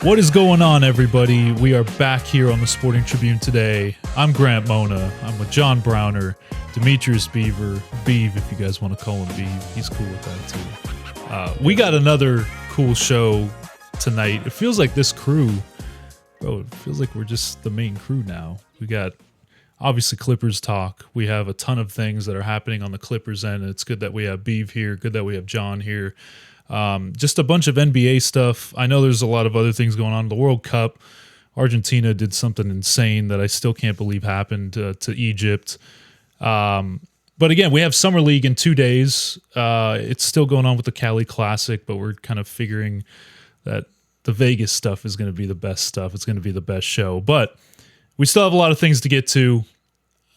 What is going on, everybody? We are back here on the Sporting Tribune Today. I'm Grant Mona. I'm with John Browner, Demetrius Beaver, Beav, if you guys want to call him Beav. He's cool with that, too. We got another cool show tonight. It feels like this crew, bro, it feels like we're just the main crew now. We got, obviously, Clippers talk. We have a ton of things that are happening on the Clippers end. It's good that we have Beav here. Good that we have John here. Just a bunch of NBA stuff. I know there's a lot of other things going on. The World Cup, Argentina did something insane that I still can't believe happened to Egypt. But again, we have Summer League in 2 days. It's still going on with the Cali Classic, but we're kind of figuring that the Vegas stuff is going to be the best stuff. It's going to be the best show. But we still have a lot of things to get to.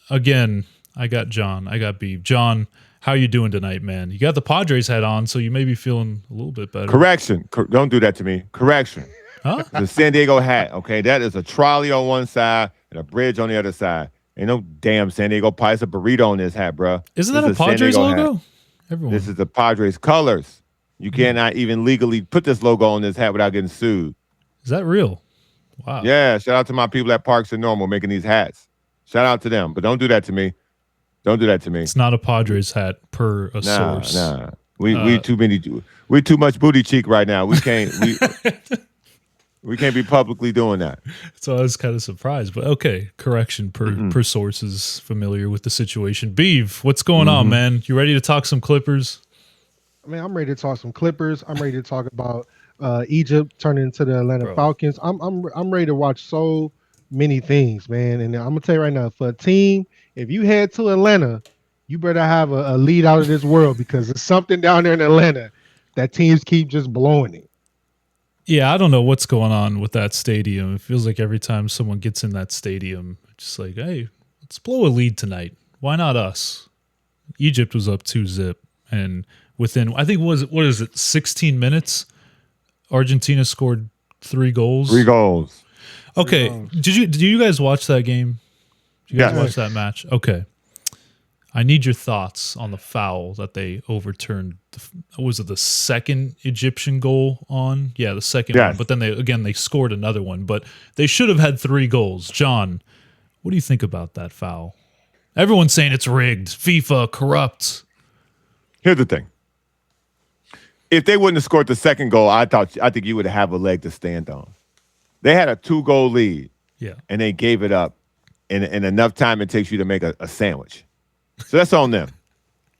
Again, I got John. I got Beav. John, how you doing tonight, man? You got the Padres hat on, so you may be feeling a little bit better. Correction. Don't do that to me. Correction. Huh? The San Diego hat, okay? That is a trolley on one side and a bridge on the other side. Ain't no damn San Diego pie. It's a burrito on this hat, bro. Isn't that a Padres logo? Everyone. This is the Padres colors. You cannot even legally put this logo on this hat without getting sued. Is that real? Wow. Yeah, shout out to my people at Parks and Normal making these hats. Shout out to them, but don't do that to me. Don't do that to me. It's not a Padres hat per a source. Nah. We too much booty cheek right now. We can't we can't be publicly doing that. So I was kind of surprised, but okay. Correction per sources familiar with the situation. Beav, what's going on, man? You ready to talk some Clippers? I mean, I'm ready to talk some Clippers. I'm ready to talk about Egypt turning into the Atlanta Falcons. I'm ready to watch so many things, man. And I'm gonna tell you right now, for a team, if you head to Atlanta, you better have a lead out of this world, because there's something down there in Atlanta that teams keep just blowing it. Yeah, I don't know what's going on with that stadium. It feels like every time someone gets in that stadium, it's just like, hey, let's blow a lead tonight. Why not us? Egypt was up 2-0, and within, I think, what is it, 16 minutes, Argentina scored 3 goals. 3 goals. Okay, did you guys watch that game? Did you guys watch that match? Okay. I need your thoughts on the foul that they overturned. Was it the second Egyptian goal on? Yeah, the second one. But then they scored another one. But they should have had 3 goals. John, what do you think about that foul? Everyone's saying it's rigged. FIFA, corrupt. Here's the thing. If they wouldn't have scored the second goal, I think you would have a leg to stand on. They had a 2-goal lead. Yeah. And they gave it up in enough time it takes you to make a sandwich. So that's on them.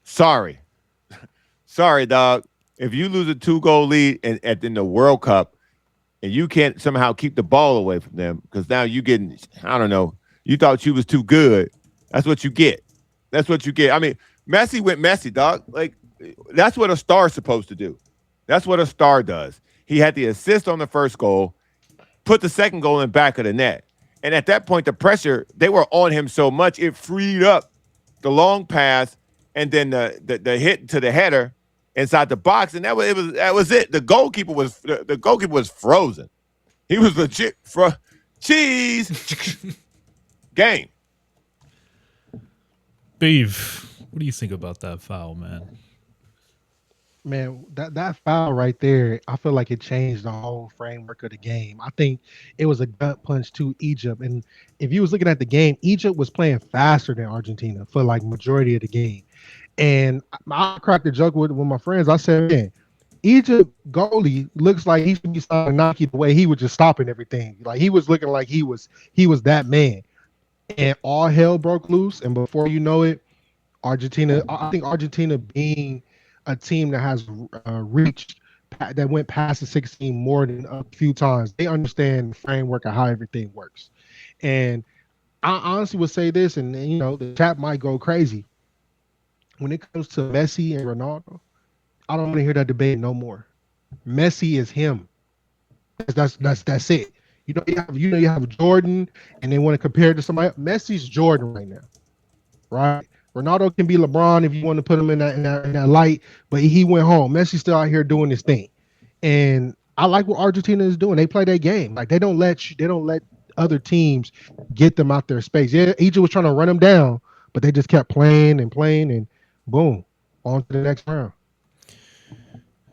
Sorry, dog. If you lose a 2-goal lead in the World Cup and you can't somehow keep the ball away from them, because now you getting, I don't know, you thought you was too good. That's what you get. That's what you get. I mean, Messi went Messi, dog. Like, that's what a star's supposed to do. That's what a star does. He had the assist on the first goal, put the second goal in the back of the net. And at that point, the pressure, they were on him so much, it freed up the long pass, and then the hit to the header inside the box, and that was it. The goalkeeper was frozen. He was legit cheese game. Beav, what do you think about that foul, man? Man, that foul right there, I feel like it changed the whole framework of the game. I think it was a gut punch to Egypt. And if you was looking at the game, Egypt was playing faster than Argentina for like majority of the game. And I cracked the joke with my friends. I said, man, Egypt goalie looks like he should be stopping Nike the way he was just stopping everything. Like, he was looking like he was that man. And all hell broke loose. And before you know it, I think Argentina being a team that has reached, that went past the 16 more than a few times, they understand the framework of how everything works. And I honestly would say this, and you know, the chat might go crazy. When it comes to Messi and Ronaldo, I don't want to hear that debate no more. Messi is him. That's it. You have Jordan, and they want to compare it to somebody else. Messi's Jordan right now, right? Ronaldo can be LeBron if you want to put him in that light, but he went home. Messi's still out here doing his thing, and I like what Argentina is doing. They play their game. Like, they don't let other teams get them out their space. Yeah, Egypt was trying to run them down, but they just kept playing, and boom, on to the next round.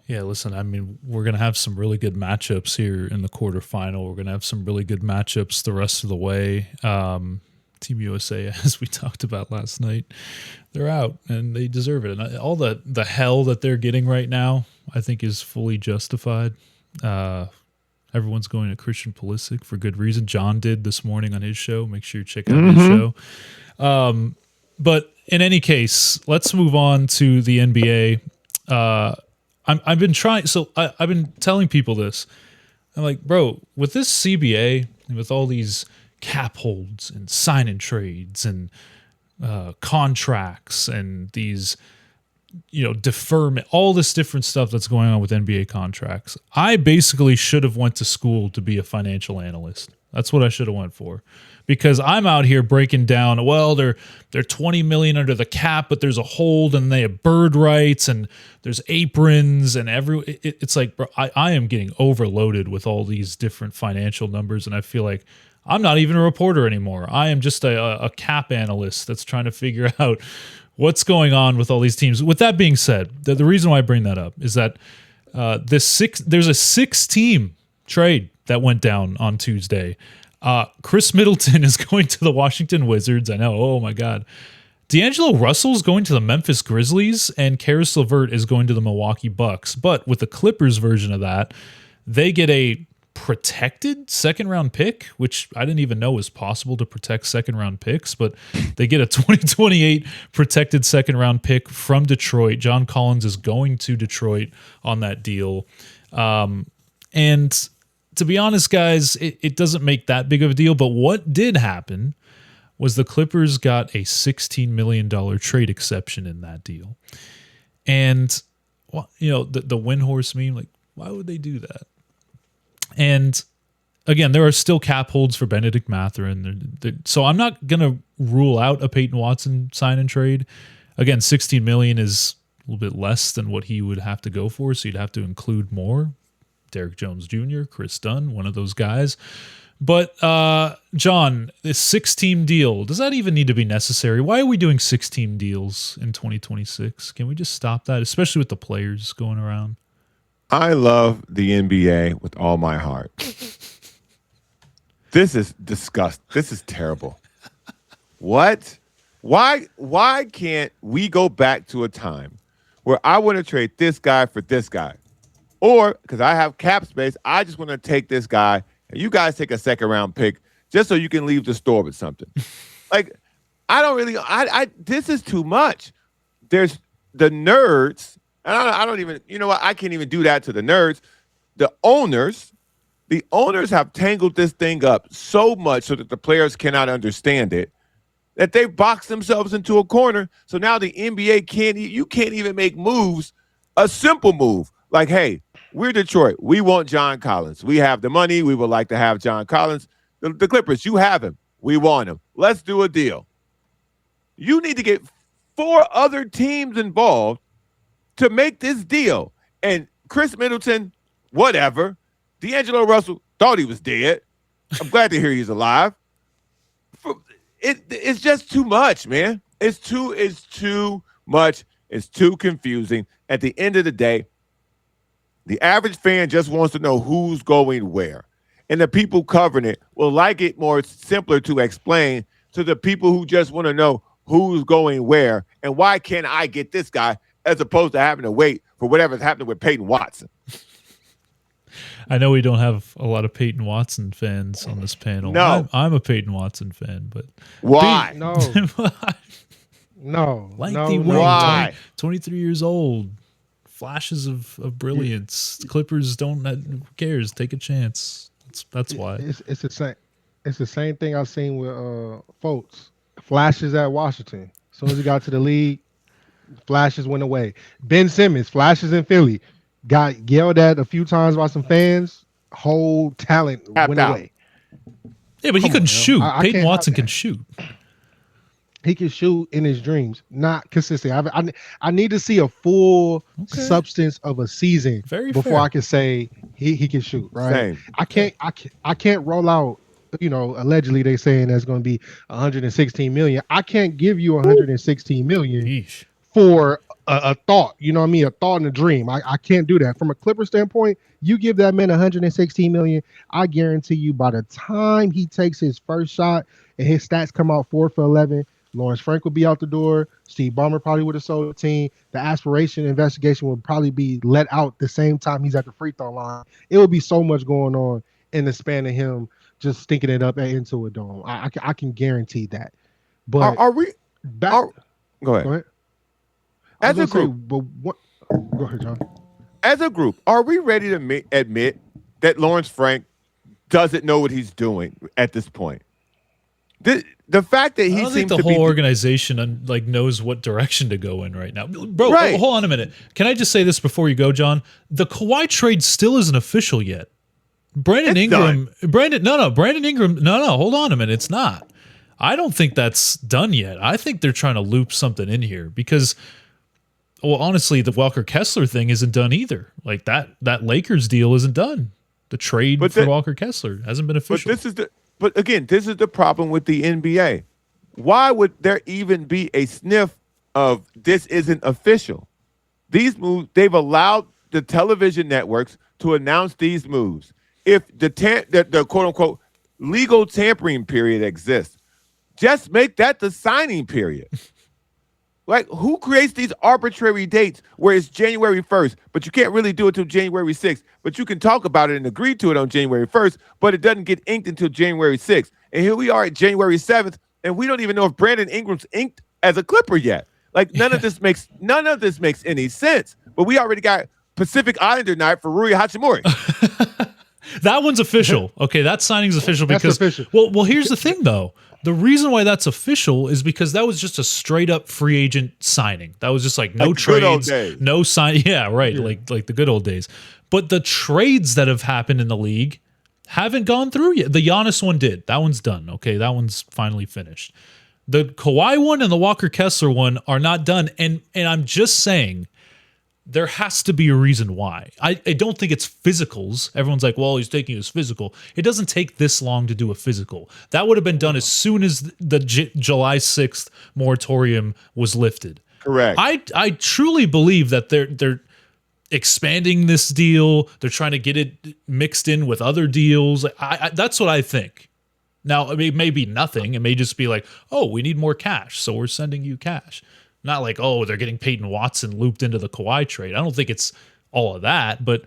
Yeah, listen, I mean, we're going to have some really good matchups here in the quarterfinal. We're going to have some really good matchups the rest of the way. Team USA, as we talked about last night, they're out and they deserve it. And all the hell that they're getting right now, I think, is fully justified. Everyone's going to Christian Pulisic for good reason. John did this morning on his show. Make sure you check out his show. But in any case, let's move on to the NBA. I've been trying. So I've been telling people this. I'm like, bro, with this CBA and with all these cap holds and sign and trades and contracts and these, deferment, all this different stuff that's going on with NBA contracts. I basically should have went to school to be a financial analyst. That's what I should have went for, because I'm out here breaking down. Well, they're $20 million under the cap, but there's a hold, and they have bird rights, and there's aprons, and it's like, bro, I am getting overloaded with all these different financial numbers, and I feel like I'm not even a reporter anymore. I am just a cap analyst that's trying to figure out what's going on with all these teams. With that being said, the reason why I bring that up is that there's a 6-team trade that went down on Tuesday. Chris Middleton is going to the Washington Wizards. I know. Oh my God. D'Angelo Russell's going to the Memphis Grizzlies, and Karis LeVert is going to the Milwaukee Bucks. But with the Clippers version of that, they get a protected second-round pick, which I didn't even know was possible to protect second-round picks, but they get a 2028 protected second-round pick from Detroit. John Collins is going to Detroit on that deal. And to be honest, guys, it doesn't make that big of a deal, but what did happen was the Clippers got a $16 million trade exception in that deal. And, well, the Windhorse meme, like, why would they do that? And again, there are still cap holds for Bennedict Mathurin. So I'm not going to rule out a Peyton Watson sign and trade. Again, $16 million is a little bit less than what he would have to go for, so you'd have to include more. Derek Jones Jr., Chris Dunn, one of those guys. But, John, this 6-team deal, does that even need to be necessary? Why are we doing 6-team deals in 2026? Can we just stop that, especially with the players going around? I love the NBA with all my heart. This is disgusting. This is terrible. What? Why can't we go back to a time where I want to trade this guy for this guy? Or, because I have cap space, I just want to take this guy, and you guys take a second-round pick just so you can leave the store with something. Like, I don't really – this is too much. There's the nerds – and I don't even, what? I can't even do that to the nerds. The owners have tangled this thing up so much so that the players cannot understand it, that they've boxed themselves into a corner. So now the NBA you can't even make moves, a simple move. Like, hey, we're Detroit. We want John Collins. We have the money. We would like to have John Collins. The Clippers, you have him. We want him. Let's do a deal. You need to get 4 other teams involved to make this deal. And Chris Middleton, whatever. D'Angelo Russell thought he was dead. I'm glad to hear he's alive. It's just too much, man. It's too much. It's too confusing. At the end of the day, the average fan just wants to know who's going where. And the people covering it will like it more simpler to explain to the people who just want to know who's going where and why can't I get this guy, as opposed to having to wait for whatever's happening with Peyton Watson. I know we don't have a lot of Peyton Watson fans on this panel. No. I'm a Peyton Watson fan, but why? No. Like no, the why? 23 years old, flashes of brilliance. Clippers don't. Who cares? Take a chance. That's why. It's the same. It's the same thing I've seen with Fultz. Flashes at Washington. As soon as he got to the league, flashes went away. Ben Simmons, flashes in Philly, got yelled at a few times by some fans. Whole talent went away. Yeah, but he couldn't shoot. Peyton Watson can have shoot. He can shoot in his dreams, not consistent. I need to see a full substance of a season before I can say he can shoot. Right? Same. I can't roll out. Allegedly they saying that's going to be 116 million. I can't give you 116 million for a thought. You know what I mean? A thought and a dream. I can't do that. From a Clipper standpoint, you give that man 116 million. I guarantee you, by the time he takes his first shot and his stats come out 4 for 11, Lawrence Frank will be out the door. Steve Ballmer probably would have sold the team. The aspiration investigation will probably be let out the same time he's at the free throw line. It would be so much going on in the span of him just stinking it up at Into a Dome. I can guarantee that. But Are we back? Go ahead. Go ahead. As a group, go ahead, John. As a group, are we ready to admit that Lawrence Frank doesn't know what he's doing at this point? The fact that he I don't think seems the to whole organization knows what direction to go in right now. Bro, Right. hold on a minute. Can I just say this before you go, John? The Kawhi trade still isn't official yet. Brandon Ingram, hold on a minute. It's not. I don't think that's done yet. I think they're trying to loop something in here because, well, honestly, the Walker Kessler thing isn't done either. Like that Lakers deal isn't done. The trade for Walker Kessler hasn't been official. But again, this is the problem with the NBA. Why would there even be a sniff of this isn't official? These moves, they've allowed the television networks to announce these moves. If the quote unquote legal tampering period exists, just make that the signing period. Like, who creates these arbitrary dates where it's January 1st, but you can't really do it until January 6th, but you can talk about it and agree to it on January 1st, but it doesn't get inked until January 6th. And here we are at January 7th, and we don't even know if Brandon Ingram's inked as a Clipper yet. Like, none of this makes any sense. But we already got Pacific Islander night for Rui Hachimura. That one's official. Okay, that signing's official because official. Well, here's the thing though. The reason why that's official is because that was just a straight up free agent signing. That was just like no trades, no sign. Yeah, right. Yeah. Like the good old days. But the trades that have happened in the league haven't gone through yet. The Giannis one did. That one's done. Okay, that one's finally finished. The Kawhi one and the Walker Kessler one are not done. And I'm just saying, there has to be a reason why. I don't think it's physicals. Everyone's like, well, he's taking his physical. It doesn't take this long to do a physical. That would have been done as soon as the July 6th moratorium was lifted. Correct. I truly believe that they're expanding this deal. They're trying to get it mixed in with other deals. That's what I think. Now, it may be nothing. It may just be like, oh, we need more cash, so we're sending you cash. Not like, oh, they're getting Peyton Watson looped into the Kawhi trade. I don't think it's all of that, but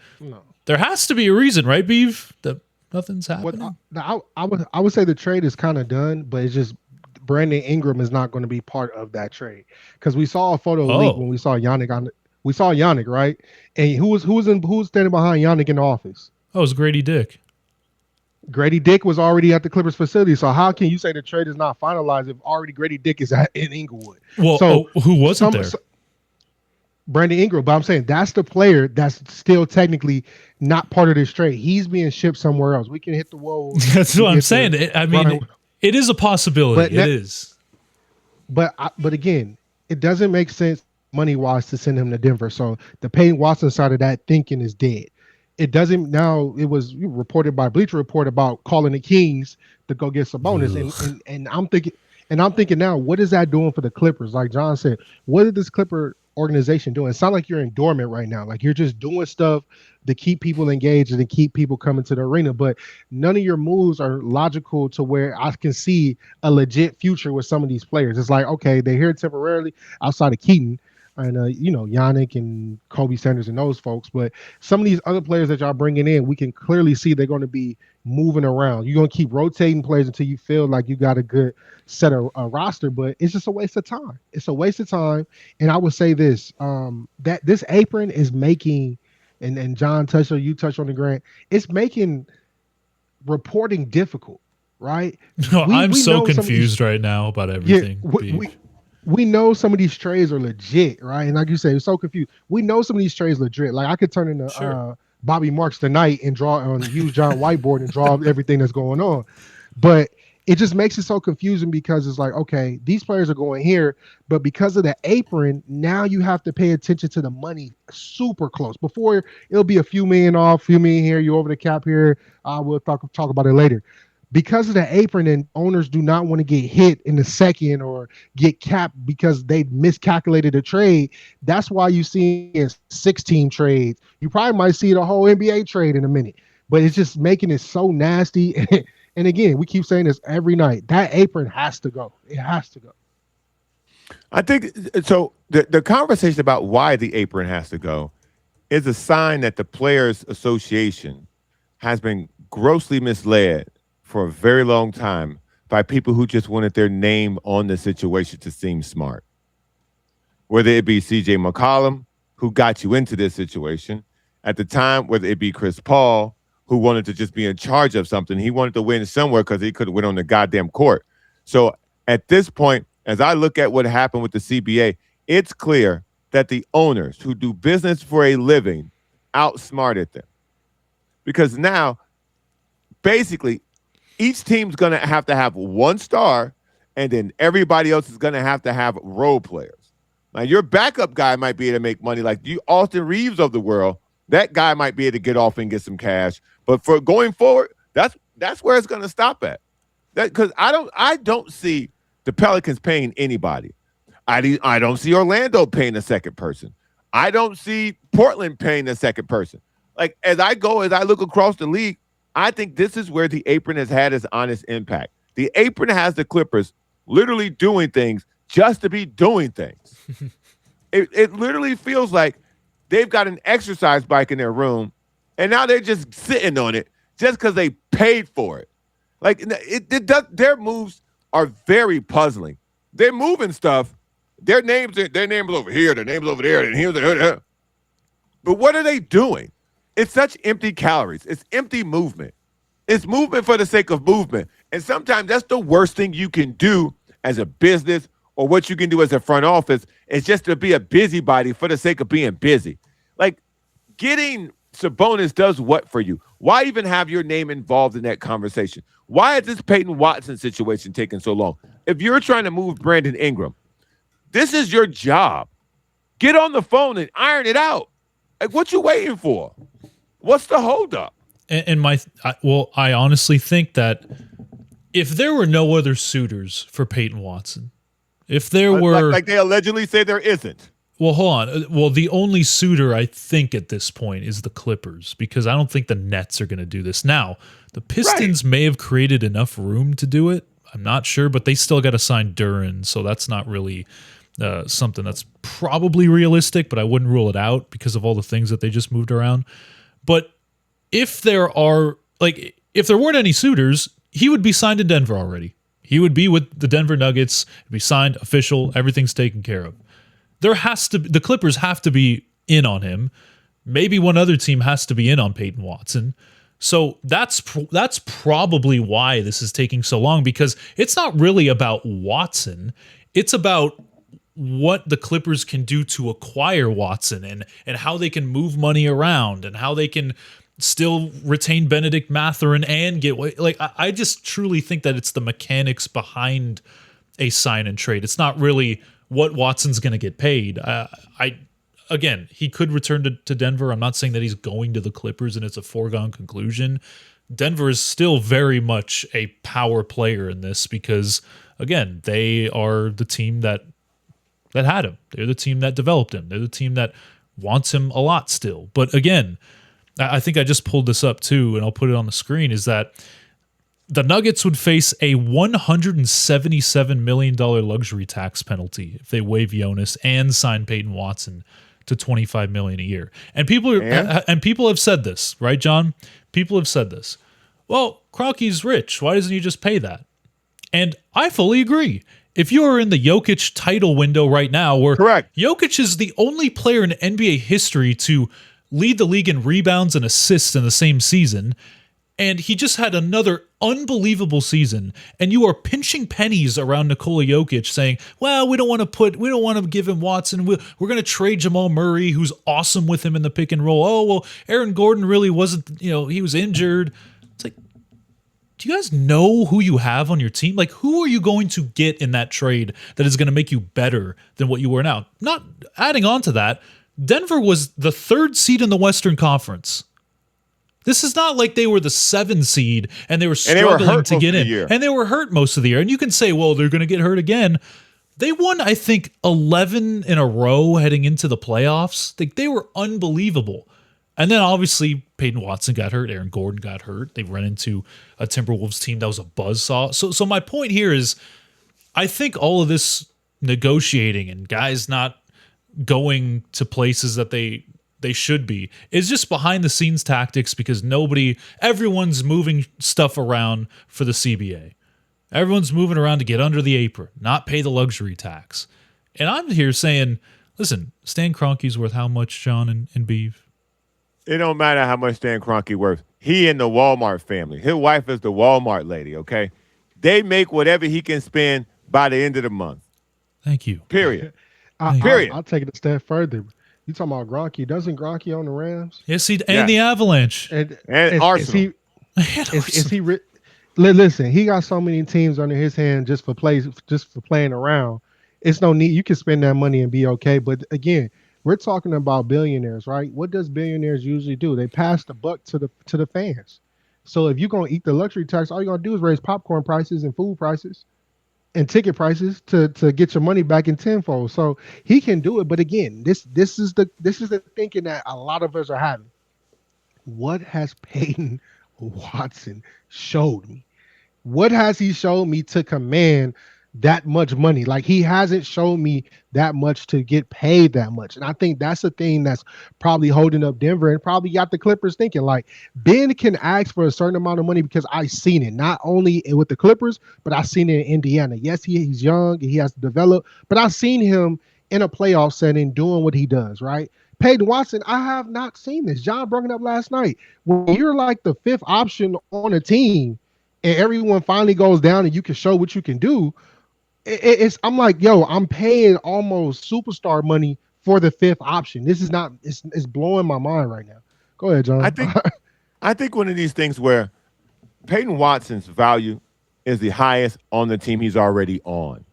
there has to be a reason, right, Beav, that nothing's happening? I would say the trade is kind of done, but it's just Brandon Ingram is not going to be part of that trade because we saw a photo leak when we saw Yannick we saw Yannick, right? And who was standing behind Yannick in the office? Oh, it was Grady Dick. Grady Dick was already at the Clippers facility, so how can you say the trade is not finalized if already Grady Dick is in Inglewood? Well, so who wasn't there? Brandon Ingram, but I'm saying that's the player that's still technically not part of this trade. He's being shipped somewhere else. We can hit the wall. That's what I'm saying. It is a possibility. It is. But again, it doesn't make sense money-wise to send him to Denver. So the Peyton Watson side of that thinking is dead. It doesn't now. It was reported by Bleacher Report about calling the Kings to go get Sabonis, and I'm thinking now, what is that doing for the Clippers? Like John said, what is this Clipper organization doing? It sounds like you're in dormant right now. Like you're just doing stuff to keep people engaged and to keep people coming to the arena, but none of your moves are logical to where I can see a legit future with some of these players. It's like, okay, they're here temporarily outside of Keaton. And Yannick and Kobe Sanders and those folks, but some of these other players that y'all bringing in, we can clearly see they're going to be moving around. You're going to keep rotating players until you feel like you got a good set of roster, but it's just a waste of time. It's a waste of time. And I would say this, that this apron is making, and John touched on, you touched on the Grant, it's making reporting difficult, right? No, I'm so confused right now about everything. Yeah, we know some of these trades are legit, right? And like you say, it's so confused. We know some of these trades legit. Like I could turn into Bobby Marks tonight and draw on use John whiteboard and draw everything that's going on. But it just makes it so confusing because it's like, okay, these players are going here, but because of the apron, now you have to pay attention to the money super close. Before it'll be a few million off, few million here, you over the cap here. We'll talk about it later. because of the apron, and owners do not want to get hit in the second or get capped because they miscalculated a trade. That's why you see 6-team trades. You probably might see the whole NBA trade in a minute, but it's just making it so nasty. And again, we keep saying this every night. That apron has to go. It has to go. I think so. The conversation about why the apron has to go is a sign that the Players Association has been grossly misled for a very long time by people who just wanted their name on the situation to seem smart. Whether it be CJ McCollum, who got you into this situation at the time, whether it be Chris Paul, who wanted to just be in charge of something. He wanted to win somewhere because he could have went on the goddamn court. So at this point, as I look at what happened with the CBA, it's clear that the owners who do business for a living outsmarted them. Because now, basically, each team's going to have one star, and then everybody else is going to have role players. Now, your backup guy might be able to make money like you, Austin Reeves of the world. That guy might be able to get off and get some cash. But for going forward, that's where it's going to stop at. Because I don't see the Pelicans paying anybody. I don't see Orlando paying a second person. I don't see Portland paying a second person. Like, as I look across the league, I think this is where the apron has had its honest impact. The apron has the Clippers literally doing things just to be doing things. It literally feels like they've got an exercise bike in their room, and now they're just sitting on it just because they paid for it. Like, their moves are very puzzling. They're moving stuff. Their names over here, their names over there, and here's there. But what are they doing? It's such empty calories. It's empty movement. It's movement for the sake of movement. And sometimes that's the worst thing you can do as a business, or what you can do as a front office, is just to be a busybody for the sake of being busy. Like, getting Sabonis does what for you? Why even have your name involved in that conversation? Why is this Peyton Watson situation taking so long? If you're trying to move Brandon Ingram, this is your job. Get on the phone and iron it out. Like, what you waiting for? What's the holdup? I honestly think that if there were no other suitors for Peyton Watson, if there were... Like they allegedly say there isn't. Well, hold on. Well, the only suitor I think at this point is the Clippers, because I don't think the Nets are going to do this. Now, the Pistons may have created enough room to do it. I'm not sure, but they still got to sign Duran, so that's not really something that's probably realistic, but I wouldn't rule it out because of all the things that they just moved around. But if there weren't any suitors, he would be signed in Denver already. He would be with the Denver Nuggets, be signed, official, everything's taken care of. The Clippers have to be in on him. Maybe one other team has to be in on Peyton Watson. So that's probably why this is taking so long, because it's not really about Watson. It's about what the Clippers can do to acquire Watson and how they can move money around and how they can still retain Bennedict Mathurin and get, like, I just truly think that it's the mechanics behind a sign and trade. It's not really what Watson's going to get paid. Again, he could return to Denver. I'm not saying that he's going to the Clippers and it's a foregone conclusion. Denver is still very much a power player in this because, again, they are the team that had him. They're the team that developed him. They're the team that wants him a lot still. But again, I think I just pulled this up too, and I'll put it on the screen, is that the Nuggets would face a $177 million luxury tax penalty if they waive Jonas and sign Peyton Watson to $25 million a year. And people have said this, right, John? People have said this. Well, Kroenke's rich. Why doesn't he just pay that? And I fully agree. If you are in the Jokic title window right now, where Correct. Jokic is the only player in NBA history to lead the league in rebounds and assists in the same season, and he just had another unbelievable season, and you are pinching pennies around Nikola Jokic saying, well, we don't want to give him Watson. We're going to trade Jamal Murray, who's awesome with him in the pick and roll. Oh, well, Aaron Gordon really wasn't, he was injured. It's like, do you guys know who you have on your team? Like, who are you going to get in that trade that is going to make you better than what you were now? Not adding on to that, Denver was the 3rd seed in the Western Conference. This is not like they were the 7 seed and they were And they were struggling hurt to most get of the in. year. And they were hurt most of the year. And you can say, well, they're going to get hurt again. They won, I think, 11 in a row heading into the playoffs. They were unbelievable. And then obviously Peyton Watson got hurt. Aaron Gordon got hurt. They run into a Timberwolves team that was a buzzsaw. So my point here is I think all of this negotiating and guys not going to places that they should be is just behind the scenes tactics because everyone's moving stuff around for the CBA. Everyone's moving around to get under the apron, not pay the luxury tax. And I'm here saying, listen, Stan Kroenke's worth how much, John and Beav? It don't matter how much Stan Kroenke worth. He in the Walmart family. His wife is the Walmart lady, okay? They make whatever he can spend by the end of the month. Thank you. Period. Period. I'll take it a step further. You talking about Gronky? Doesn't Gronky own the Rams? Yes, and the Avalanche. And Arsenal. Is he listen, he got so many teams under his hand just for playing around. It's no need. You can spend that money and be okay. But again, we're talking about billionaires, right? What does billionaires usually do? They pass the buck to the fans. So if you're gonna eat the luxury tax, all you're gonna do is raise popcorn prices and food prices and ticket prices to get your money back in tenfold. So he can do it. But again, this is the thinking that a lot of us are having. What has Peyton Watson showed me? What has he showed me to command that much money? Like, he hasn't shown me that much to get paid that much. And I think that's the thing that's probably holding up Denver and probably got the Clippers thinking, like, Ben can ask for a certain amount of money because I've seen it, not only with the Clippers, but I've seen it in Indiana. Yes, he's young and he has to develop, but I've seen him in a playoff setting doing what he does, right? Peyton Watson, I have not seen this. John brought it up last night. When you're like the 5th option on a team and everyone finally goes down and you can show what you can do, I'm like, yo, I'm paying almost superstar money for the 5th option. This is not, it's blowing my mind right now. Go ahead, John. I think one of these things where Peyton Watson's value is the highest on the team he's already on.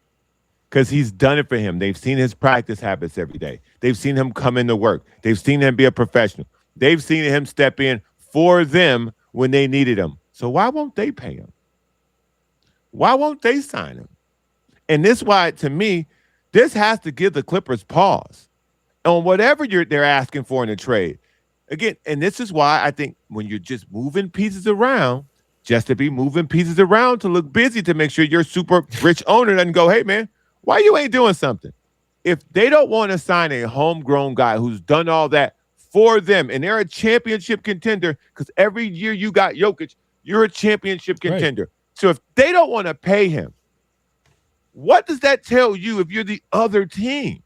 Because he's done it for him. They've seen his practice habits every day. They've seen him come into work. They've seen him be a professional. They've seen him step in for them when they needed him. So why won't they pay him? Why won't they sign him? And this why, to me, this has to give the Clippers pause on whatever they're asking for in a trade. Again, and this is why I think when you're just moving pieces around, just to be moving pieces around to look busy to make sure your super rich owner doesn't go, hey, man, why you ain't doing something? If they don't want to sign a homegrown guy who's done all that for them, and they're a championship contender, because every year you got Jokic, you're a championship contender. Right. So if they don't want to pay him, what does that tell you if you're the other team?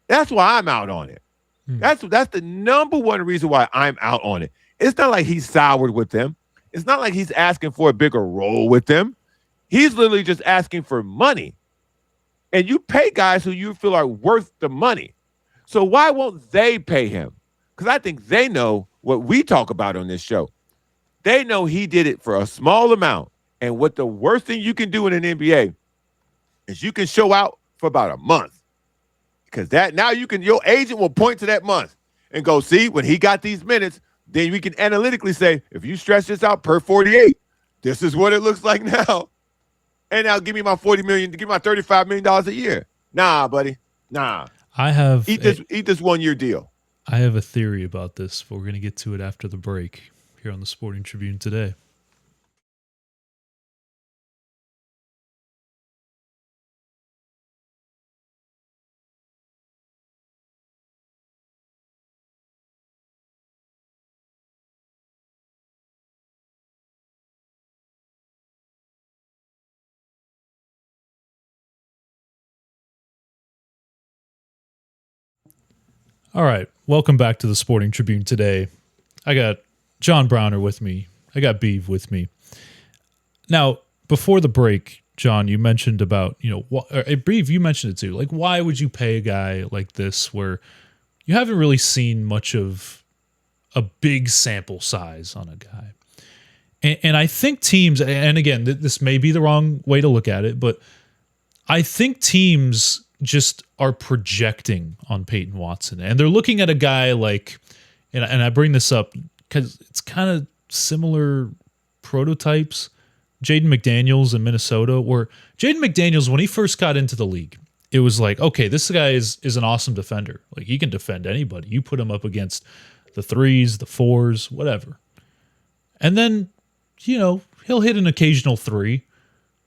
That's why I'm out on it. That's the number one reason why I'm out on it. It's not like he's soured with them. It's not like he's asking for a bigger role with them. He's literally just asking for money. And you pay guys who you feel are worth the money. So why won't they pay him? Because I think they know what we talk about on this show. They know he did it for a small amount. And what the worst thing you can do in an NBA is you can show out for about a month. Because that now your agent will point to that month and go, see, when he got these minutes, then we can analytically say, if you stretch this out per 48, this is what it looks like now. And now give me my $40 million, give me my $35 million a year. Nah, buddy. Nah. Eat this 1 year deal. I have a theory about this, but we're going to get to it after the break here on the Sporting Tribune Today. All right, welcome back to the Sporting Tribune Today. I got John Browner with me. I got Beav with me. Now, before the break, John, you mentioned about, Beav, you mentioned it too. Like, why would you pay a guy like this where you haven't really seen much of a big sample size on a guy? And I think teams, and again, this may be the wrong way to look at it, but I think teams just are projecting on Peyton Watson. And they're looking at a guy like, and I bring this up because it's kind of similar prototypes. Jaden McDaniels in Minnesota, where Jaden McDaniels, when he first got into the league, it was like, okay, this guy is an awesome defender. Like, he can defend anybody. You put him up against the 3s, the 4s, whatever. And then, he'll hit an occasional 3.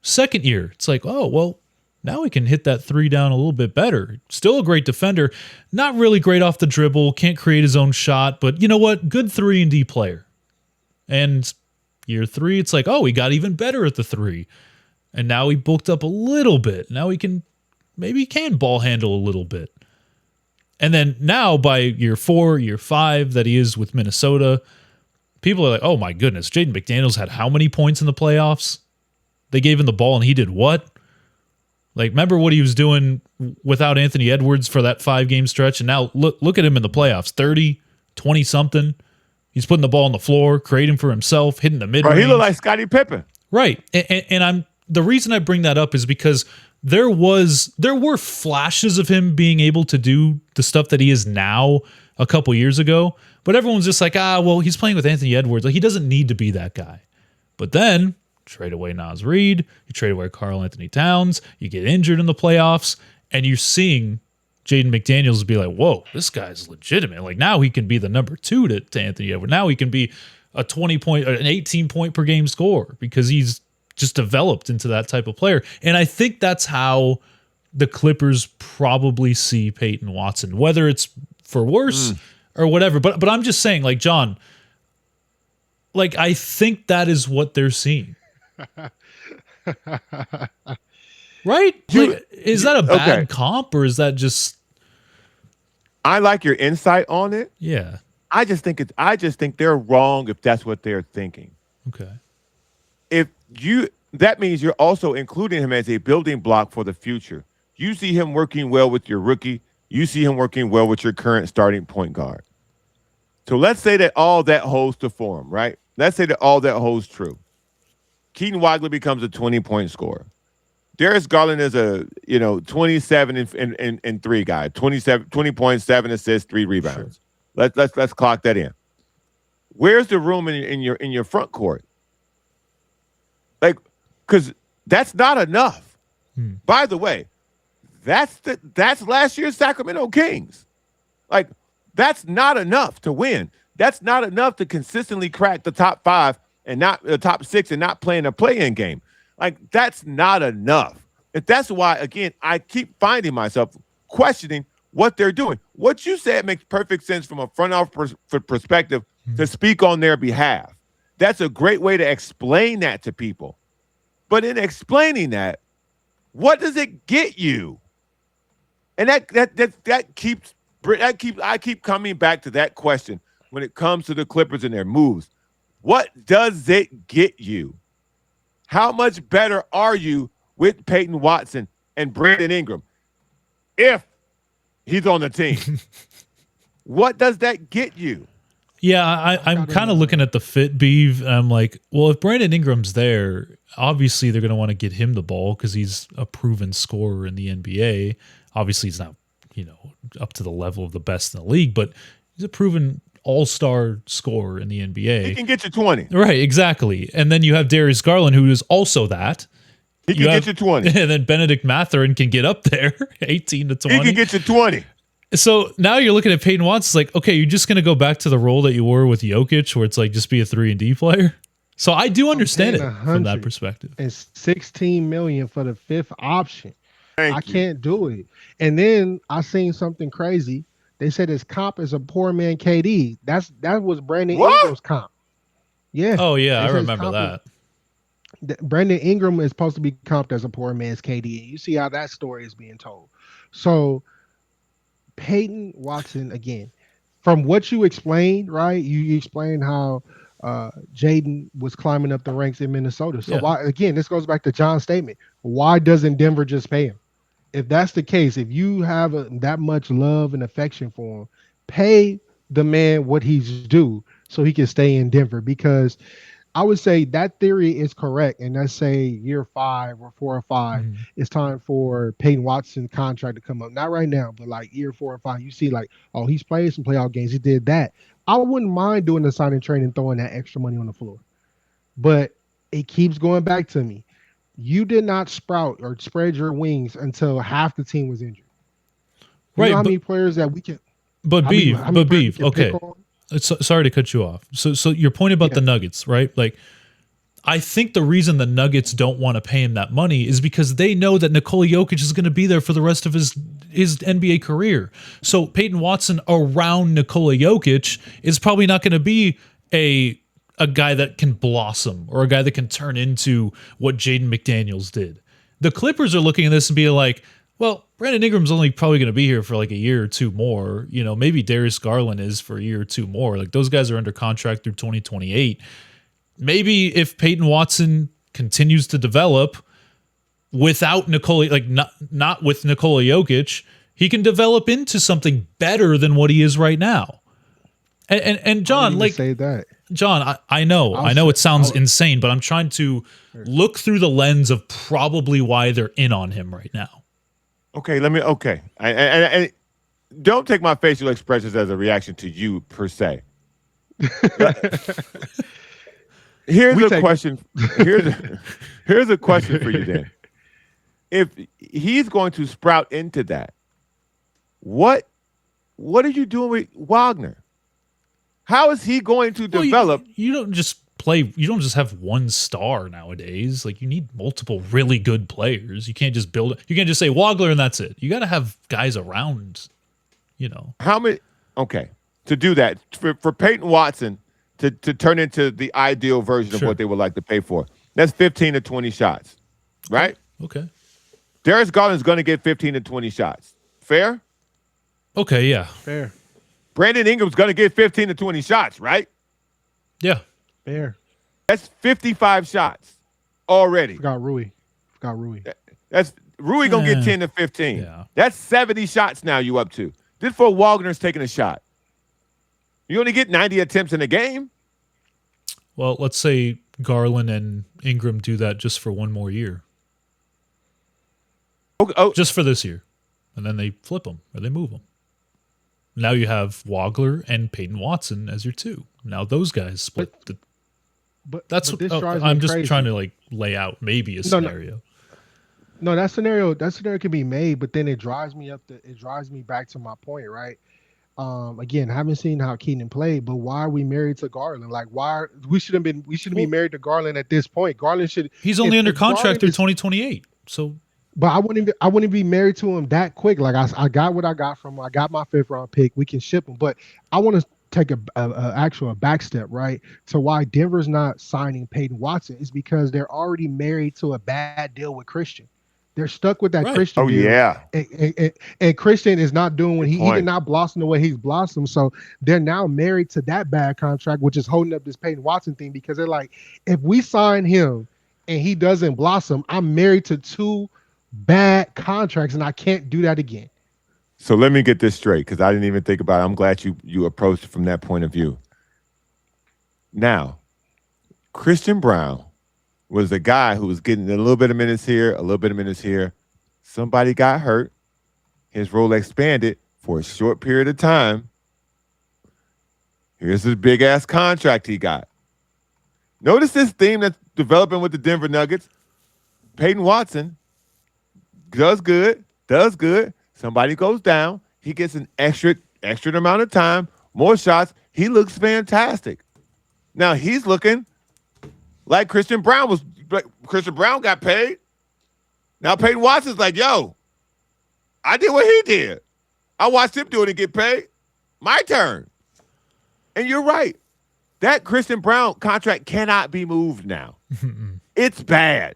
Second year, it's like, oh, well, now he can hit that 3 down a little bit better. Still a great defender. Not really great off the dribble. Can't create his own shot. But you know what? Good 3-and-D player. And year 3, it's like, oh, he got even better at the 3. And now he bulked up a little bit. Now he can ball handle a little bit. And then now by year 4, year 5 that he is with Minnesota, people are like, oh my goodness, Jaden McDaniels had how many points in the playoffs? They gave him the ball and he did what? Like, remember what he was doing without Anthony Edwards for that 5-game stretch? And now look at him in the playoffs, 30, 20-something. He's putting the ball on the floor, creating for himself, hitting the mid-range. He looked like Scottie Pippen. Right. And the reason I bring that up is because there were flashes of him being able to do the stuff that he is now a couple years ago, but everyone's just like, well, he's playing with Anthony Edwards. Like, he doesn't need to be that guy. But then trade away Naz Reid, you trade away Karl Anthony Towns, you get injured in the playoffs, and you're seeing Jaden McDaniels be like, whoa, this guy's legitimate. Like, now he can be the number 2 to Anthony Edwards. Now he can be an 18-point per game scorer because he's just developed into that type of player. And I think that's how the Clippers probably see Peyton Watson, whether it's for worse or whatever. But I'm just saying, like, John, like, I think that is what they're seeing. Right? Like, is that a bad comp, or is that just... I like your insight on it. Yeah. I just think they're wrong if that's what they're thinking. Okay. That means you're also including him as a building block for the future. You see him working well with your rookie. You see him working well with your current starting point guard. So let's say that all that holds to form, right? Let's say that all that holds true. Keaton Wagley becomes a 20-point scorer. Darius Garland is a 27 and 3 guy, 20 points, 7 assists, 3 rebounds. Sure. Let's clock that in. Where's the room in your front court? Like, because that's not enough. By the way, that's last year's Sacramento Kings. Like, that's not enough to win. That's not enough to consistently crack the top 5 and not the top 6 and not playing a play-in game. Like, that's not enough. And that's why, again, I keep finding myself questioning what they're doing. What you said makes perfect sense from a front office perspective to speak on their behalf. That's a great way to explain that to people. But in explaining that, what does it get you? And I keep coming back to that question when it comes to the Clippers and their moves. What does it get you? How much better are you with Peyton Watson and Brandon Ingram if he's on the team? What does that get you? Yeah, I'm kind of looking at the fit, Beav, and I'm like, well, if Brandon Ingram's there, obviously they're going to want to get him the ball because he's a proven scorer in the NBA. Obviously, he's not, up to the level of the best in the league, but he's a proven all-star scorer in the NBA. He can get you 20. Right, exactly. And then you have Darius Garland, who is also that. He can get you 20. And then Bennedict Mathurin can get up there, 18 to 20. He can get you 20. So now you're looking at Peyton Watson. It's like, okay, you're just going to go back to the role that you were with Jokic, where it's like just be a 3-and-D player. So I do understand it from that perspective. And $16 million for the 5th option. I can't do it. And then I seen something crazy. They said his comp is a poor man KD. That was Brandon Ingram's comp. Yeah. Oh yeah, I remember that. Brandon Ingram is supposed to be comped as a poor man's KD. And you see how that story is being told. So Peyton Watson, again, from what you explained, right? You explained how Jaden was climbing up the ranks in Minnesota. So why, again, this goes back to John's statement. Why doesn't Denver just pay him? If that's the case, if you have that much love and affection for him, pay the man what he's due so he can stay in Denver. Because I would say that theory is correct. And let's say year 5 or 4 or 5, it's time for Peyton Watson's contract to come up. Not right now, but like year 4 or 5, you see like, oh, he's played some playoff games. He did that. I wouldn't mind doing the signing trade and throwing that extra money on the floor. But it keeps going back to me. You did not sprout or spread your wings until half the team was injured. You know how many players that we can. But Beav, okay. Sorry to cut you off. So your point about the Nuggets, right? Like, I think the reason the Nuggets don't want to pay him that money is because they know that Nikola Jokic is going to be there for the rest of his NBA career. So Peyton Watson around Nikola Jokic is probably not going to be a guy that can blossom or a guy that can turn into what Jaden McDaniels did. The Clippers are looking at this and being like, well, Brandon Ingram's only probably going to be here for like a year or two more. You know, maybe Darius Garland is for a year or two more. Like, those guys are under contract through 2028. Maybe if Peyton Watson continues to develop without Nikola, like not with Nikola Jokic, he can develop into something better than what he is right now. And John, like, say that. John, I know it sounds insane, but I'm trying to look through the lens of probably why they're in on him right now. Okay, and don't take my facial expressions as a reaction to you per se. Here's a question for you then. If he's going to sprout into that, what are you doing with Wagner? How is he going to develop? You don't just have one star nowadays. Like, you need multiple really good players. You can't just build it. You can't just say Wagner and that's it. You got to have guys around, you know. How many? Okay. To do that, for Peyton Watson to turn into the ideal version of what they would like to pay for, that's 15 to 20 shots, right? Okay. Darius Garland's going to get 15 to 20 shots. Fair? Okay, yeah. Fair. Brandon Ingram's going to get 15 to 20 shots, right? Yeah. Fair. That's 55 shots already. Forgot Rui. That's Rui going to get 10 to 15. Yeah. That's 70 shots now you up to. This for Wagner's taking a shot. You only get 90 attempts in a game. Well, let's say Garland and Ingram do that just for one more year. Okay, just for this year. And then they flip them or they move them. Now you have Wagner and Peyton Watson as your two. Now those guys split. I'm just trying to like lay out maybe a scenario. No, that scenario can be made, but then it drives me back to my point, right? Again, I haven't seen how Keenan played, but why are we married to Garland? Like, we shouldn't be married to Garland at this point. Garland should. He's only under contract through 2028. So, but I wouldn't be married to him that quick. Like, I got what I got from him. I got my 5th round pick. We can ship him, but I want to take a back step, right, to why Denver's not signing Peyton Watson is because they're already married to a bad deal with Christian. They're stuck with that Christian deal. Yeah. And Christian is not doing what he did not blossom the way he's blossomed. So they're now married to that bad contract, which is holding up this Peyton Watson thing, because they're like, if we sign him and he doesn't blossom, I'm married to 2 bad contracts and I can't do that again. So let me get this straight, because I didn't even think about it. I'm glad you approached it from that point of view. Now, Christian Brown was the guy who was getting a little bit of minutes here, a little bit of minutes here. Somebody got hurt. His role expanded for a short period of time. Here's his big-ass contract he got. Notice this theme that's developing with the Denver Nuggets. Peyton Watson does good. Somebody goes down. He gets an extra amount of time, more shots. He looks fantastic. Now he's looking like Christian Brown was. Christian Brown got paid. Now Peyton Watson's like, yo, I did what he did. I watched him do it and get paid. My turn. And you're right. That Christian Brown contract cannot be moved now. It's bad.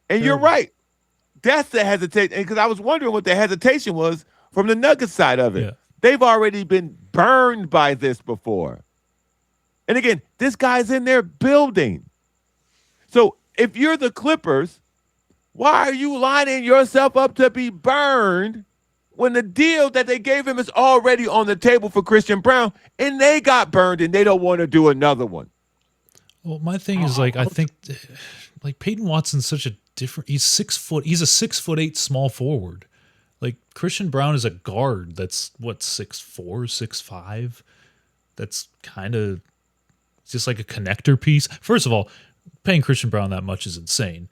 And you're right. That's the hesitation. Because I was wondering what the hesitation was from the Nuggets side of it. Yeah. They've already been burned by this before. And again, this guy's in there building. So if you're the Clippers, why are you lining yourself up to be burned when the deal that they gave him is already on the table for Christian Brown and they got burned and they don't want to do another one? Well, my thing is, like, I think like Peyton Watson's such a different, he's 6 foot, he's a 6'8" small forward. Like, Christian Brown is a guard that's what, 6'4", 6'5". that's kind of just like a connector piece. First of all, paying Christian Brown that much is insane.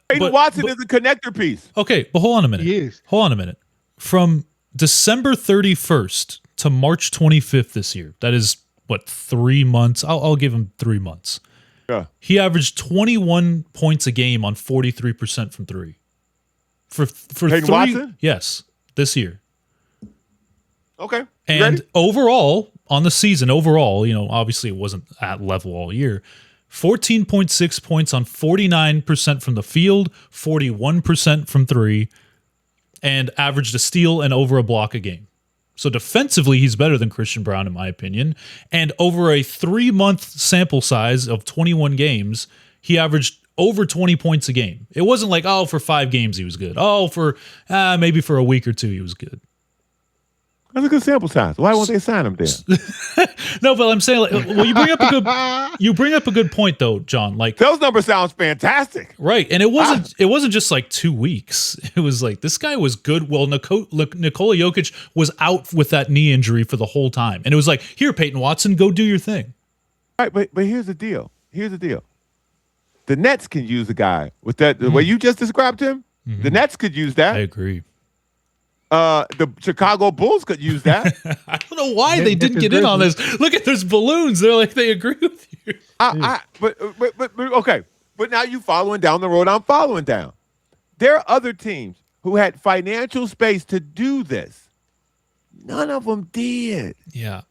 Peyton Watson is a connector piece. Okay, but hold on a minute. He is. Hold on a minute. From December 31st to March 25th this year, that is, what, 3 months? I'll give him 3 months. Yeah. He averaged 21 points a game on 43% from three. For Peyton three, Watson? yes, this year. Okay. And ready? overall, on the season, obviously it wasn't at level all year. 14.6 points on 49% from the field, 41% from three, and averaged a steal and over a block a game. So defensively, he's better than Christian Brown, in my opinion. And over a 3-month sample size of 21 games, he averaged over 20 points a game. It wasn't like, for 5 games he was good. For maybe for a week or 2 he was good. That's a good sample size. Why won't they sign him then? No, but I'm saying, you bring up a good point though, John. Like, those numbers sounds fantastic, right? And it wasn't just like 2 weeks. It was like this guy was good. Well, Nikola Jokic was out with that knee injury for the whole time, and it was like, here, Peyton Watson, go do your thing. Right, but here's the deal. The Nets can use a guy with that the way you just described him. Mm-hmm. The Nets could use that. I agree. The Chicago Bulls could use that. I don't know why they didn't get in on this. Look at there's balloons. They're like, they agree with you. But okay. But now you following down the road I'm following down. There are other teams who had financial space to do this. None of them did. Yeah.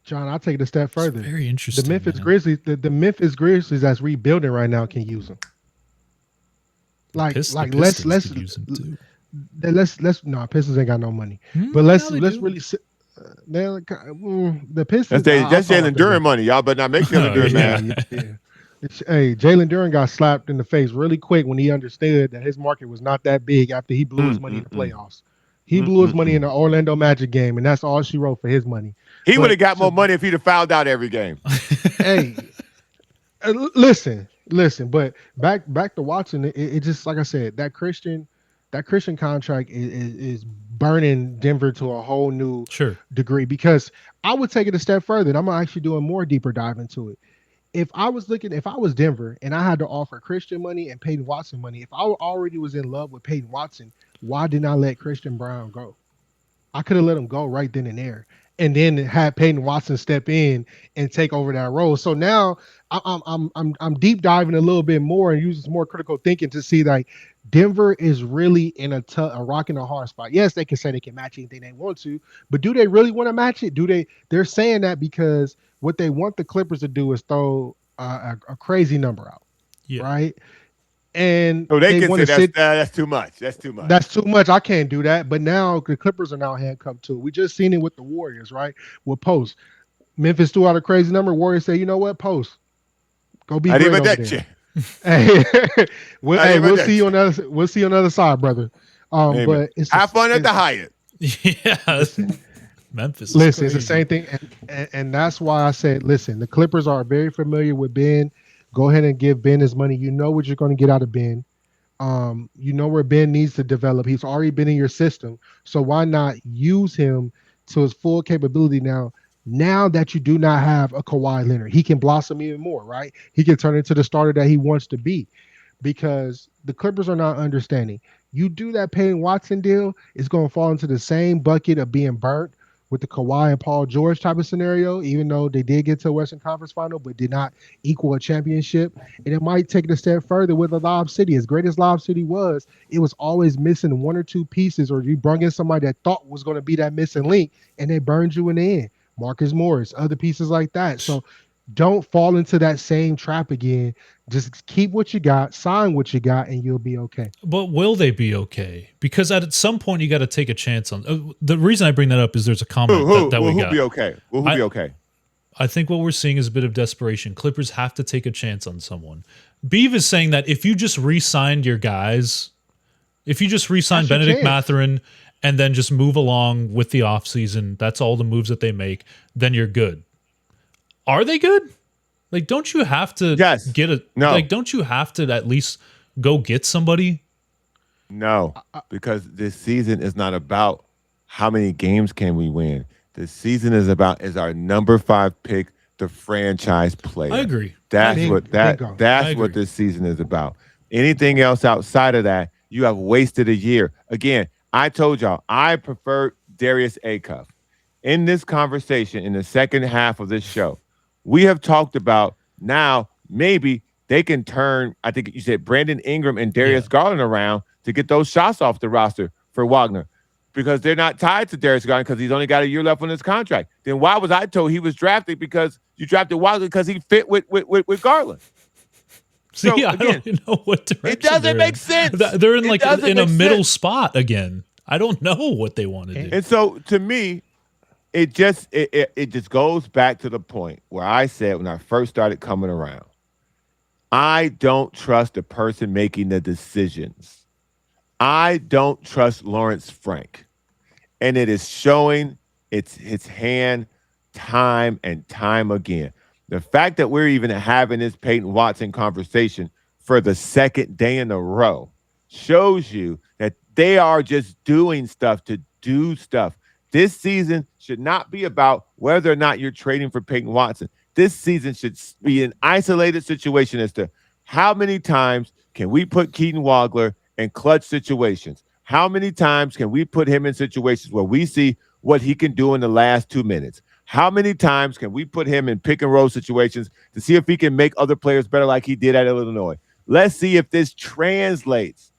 John, I'll take it a step further. Very interesting. The Memphis Grizzlies, the Memphis Grizzlies that's rebuilding right now can use them. Let's no, Pistons ain't got no money. But let's really the Pistons. That's Jalen Duren money. Y'all better not make Jalen Duren mad. Hey, Jalen Duren got slapped in the face really quick when he understood that his market was not that big after he blew his money in the playoffs. He blew his money in the Orlando Magic game, and that's all she wrote for his money. He would have got more money if he'd have fouled out every game. Hey, listen. But back to Watson. It just, like I said, that Christian contract is burning Denver to a whole new degree. Because I would take it a step further, and I'm actually doing more deeper dive into it. If I was Denver and I had to offer Christian money and Peyton Watson money, if I already was in love with Peyton Watson, why didn't I let Christian Brown go? I could have let him go right then and there, and then had Peyton Watson step in and take over that role. So now I'm deep diving a little bit more and using some more critical thinking to see like Denver is really in a rock and a hard spot. Yes, they can say they can match anything they want to, but do they really want to match it? They're saying that because what they want the Clippers to do is throw a crazy number out, right? And so they can say that's too much. That's too much. That's too much. I can't do that. But now the Clippers are now handcuffed to it. We just seen it with the Warriors, right? With Post. Memphis threw out a crazy number. Warriors say, you know what, Post, go be great over there. Hey, we'll see you on the other side, brother. But it's have fun at the Hyatt. Yeah. Memphis. Listen, it's the same thing. And that's why I said, listen, the Clippers are very familiar with Ben. Go ahead and give Ben his money. You know what you're going to get out of Ben. You know where Ben needs to develop. He's already been in your system. So why not use him to his full capability now? Now that you do not have a Kawhi Leonard, he can blossom even more, right? He can turn into the starter that he wants to be, because the Clippers are not understanding. You do that Peyton Watson deal, it's going to fall into the same bucket of being burnt with the Kawhi and Paul George type of scenario, even though they did get to a Western Conference final, but did not equal a championship. And it might take it a step further with a Lob City. As great as Lob City was, it was always missing one or two pieces, or you brought in somebody that thought was going to be that missing link, and they burned you in the end. Marcus Morris, other pieces like that. So don't fall into that same trap again. Just keep what you got, sign what you got, and you'll be okay. But will they be okay? Because at some point you got to take a chance on. The reason I bring that up is there's a comment that we got. Who'll be okay? Who'll be okay? I think what we're seeing is a bit of desperation. Clippers have to take a chance on someone. Beav is saying that if you just re-signed your guys, if you just re-signed Bennedict Mathurin and then just move along with the offseason, that's all the moves that they make, then you're good. Are they good? Like, don't you have to get a... No. Like, don't you have to at least go get somebody? No, because this season is not about how many games can we win. The season is our number 5 pick, the franchise player. I agree. That's Bingo. what this season is about. Anything else outside of that, you have wasted a year. Again, I told y'all I prefer Darius Acuff. In this conversation, in the second half of this show, we have talked about now maybe they can turn, I think you said Brandon Ingram and Darius Garland around to get those shots off the roster for Wagner, because they're not tied to Darius Garland because he's only got a year left on his contract. Then why was I told he was drafted because you drafted Wagner because he fit with Garland? See, I don't know what direction it doesn't make sense. They're in in a middle spot again. I don't know what they want to do. And so to me, it just goes back to the point where I said when I first started coming around, I don't trust the person making the decisions. I don't trust Lawrence Frank. And it is showing its hand time and time again. The fact that we're even having this Peyton Watson conversation for the second day in a row shows you that they are just doing stuff to do stuff. This season should not be about whether or not you're trading for Peyton Watson. This season should be an isolated situation as to how many times can we put Keaton Wagler in clutch situations? How many times can we put him in situations where we see what he can do in the last 2 minutes? How many times can we put him in pick and roll situations to see if he can make other players better like he did at Illinois? Let's see if this translates.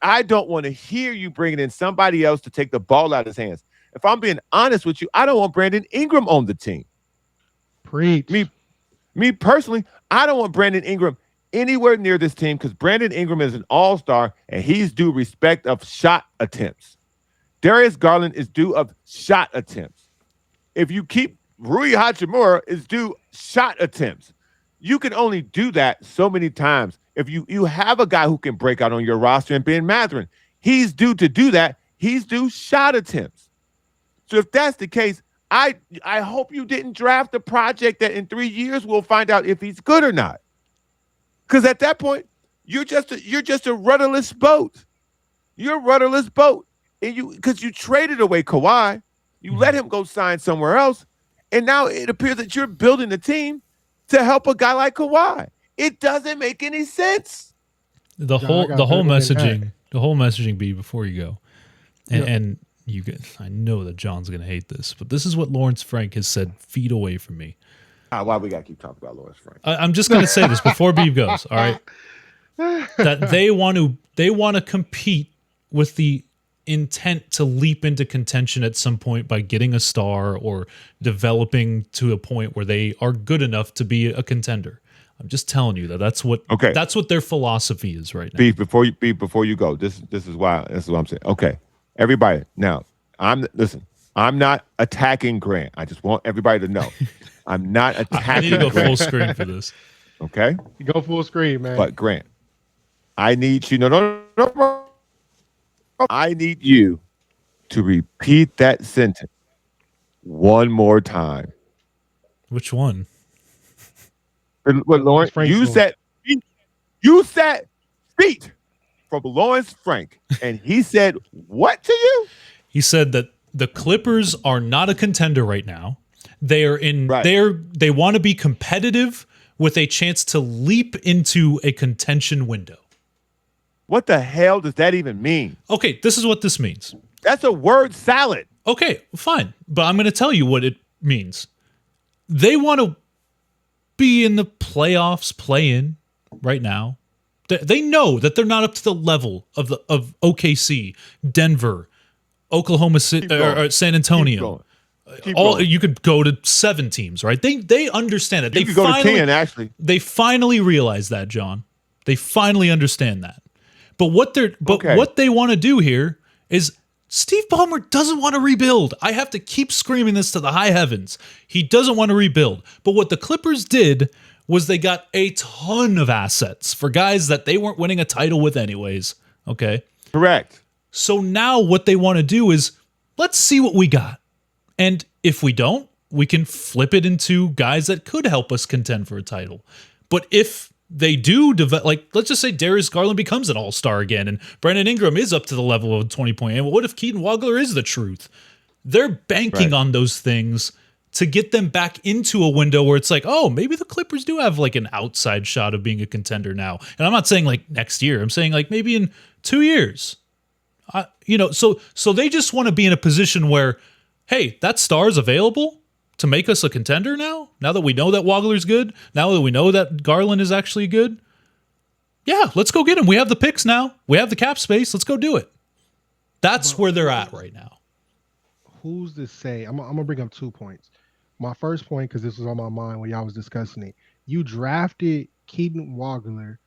I don't want to hear you bringing in somebody else to take the ball out of his hands. If I'm being honest with you, I don't want Brandon Ingram on the team. Preach. Me personally, I don't want Brandon Ingram anywhere near this team because Brandon Ingram is an all-star and he's due respect of shot attempts. Darius Garland is due of shot attempts. If you keep Rui Hachimura is due shot attempts. You can only do that so many times. If you have a guy who can break out on your roster and Bennedict Mathurin, he's due to do that. He's due shot attempts. So if that's the case, I hope you didn't draft a project that in 3 years we'll find out if he's good or not. Because at that point, you're just a rudderless boat. You're a rudderless boat. And because you traded away Kawhi, you let him go sign somewhere else, and now it appears that you're building a team to help a guy like Kawhi. It doesn't make any sense. The whole messaging be before you go, and you get. I know that John's going to hate this, but this is what Lawrence Frank has said feet away from me. Why we got to keep talking about Lawrence Frank? I'm just going to say this before Beav goes. All right, that they want to compete with the intent to leap into contention at some point by getting a star or developing to a point where they are good enough to be a contender. I'm just telling you that's what their philosophy is right now. Beav, before you go, this is what I'm saying. Okay, everybody. Now, I'm not attacking Grant. I just want everybody to know, I'm not attacking. I need to go Grant. full screen for this. Okay, you go full screen, man. But Grant, I need you. No. I need you to repeat that sentence one more time. Which one? But Lawrence, you said feet from Lawrence Frank, and he said what to you? He said that the Clippers are not a contender right now. They are in. Right. They want to be competitive with a chance to leap into a contention window. What the hell does that even mean? Okay, this is what this means. That's a word salad. Okay, fine. But I'm going to tell you what it means. They want to be in the playoffs, play in right now. They know that they're not up to the level of OKC, Denver, Oklahoma City, or San Antonio. Keep going. You could go to 7 teams, right? They understand that. You could go to 10, actually. They finally realize that, John. They finally understand that. But what they want to do here is Steve Ballmer doesn't want to rebuild. I have to keep screaming this to the high heavens. He doesn't want to rebuild. But what the Clippers did was they got a ton of assets for guys that they weren't winning a title with anyways. Okay? Correct. So now what they want to do is let's see what we got. And if we don't, we can flip it into guys that could help us contend for a title. But if they do develop, like, let's just say Darius Garland becomes an all-star again and Brandon Ingram is up to the level of a 20-point game. Well, what if Keaton Wagler is the truth? They're banking on those things to get them back into a window where it's like, oh, maybe the Clippers do have like an outside shot of being a contender now. And I'm not saying like next year. I'm saying like maybe in 2 years. So they just want to be in a position where, hey, that star is available to make us a contender now. Now that we know that Wagler's good, now that we know that Garland is actually good, yeah, let's go get him. We have the picks now. We have the cap space. Let's go do it. That's where they're at right now. Who's to say? I'm gonna bring up 2 points. My first point, because this was on my mind when y'all was discussing it. You drafted Keaton Wagler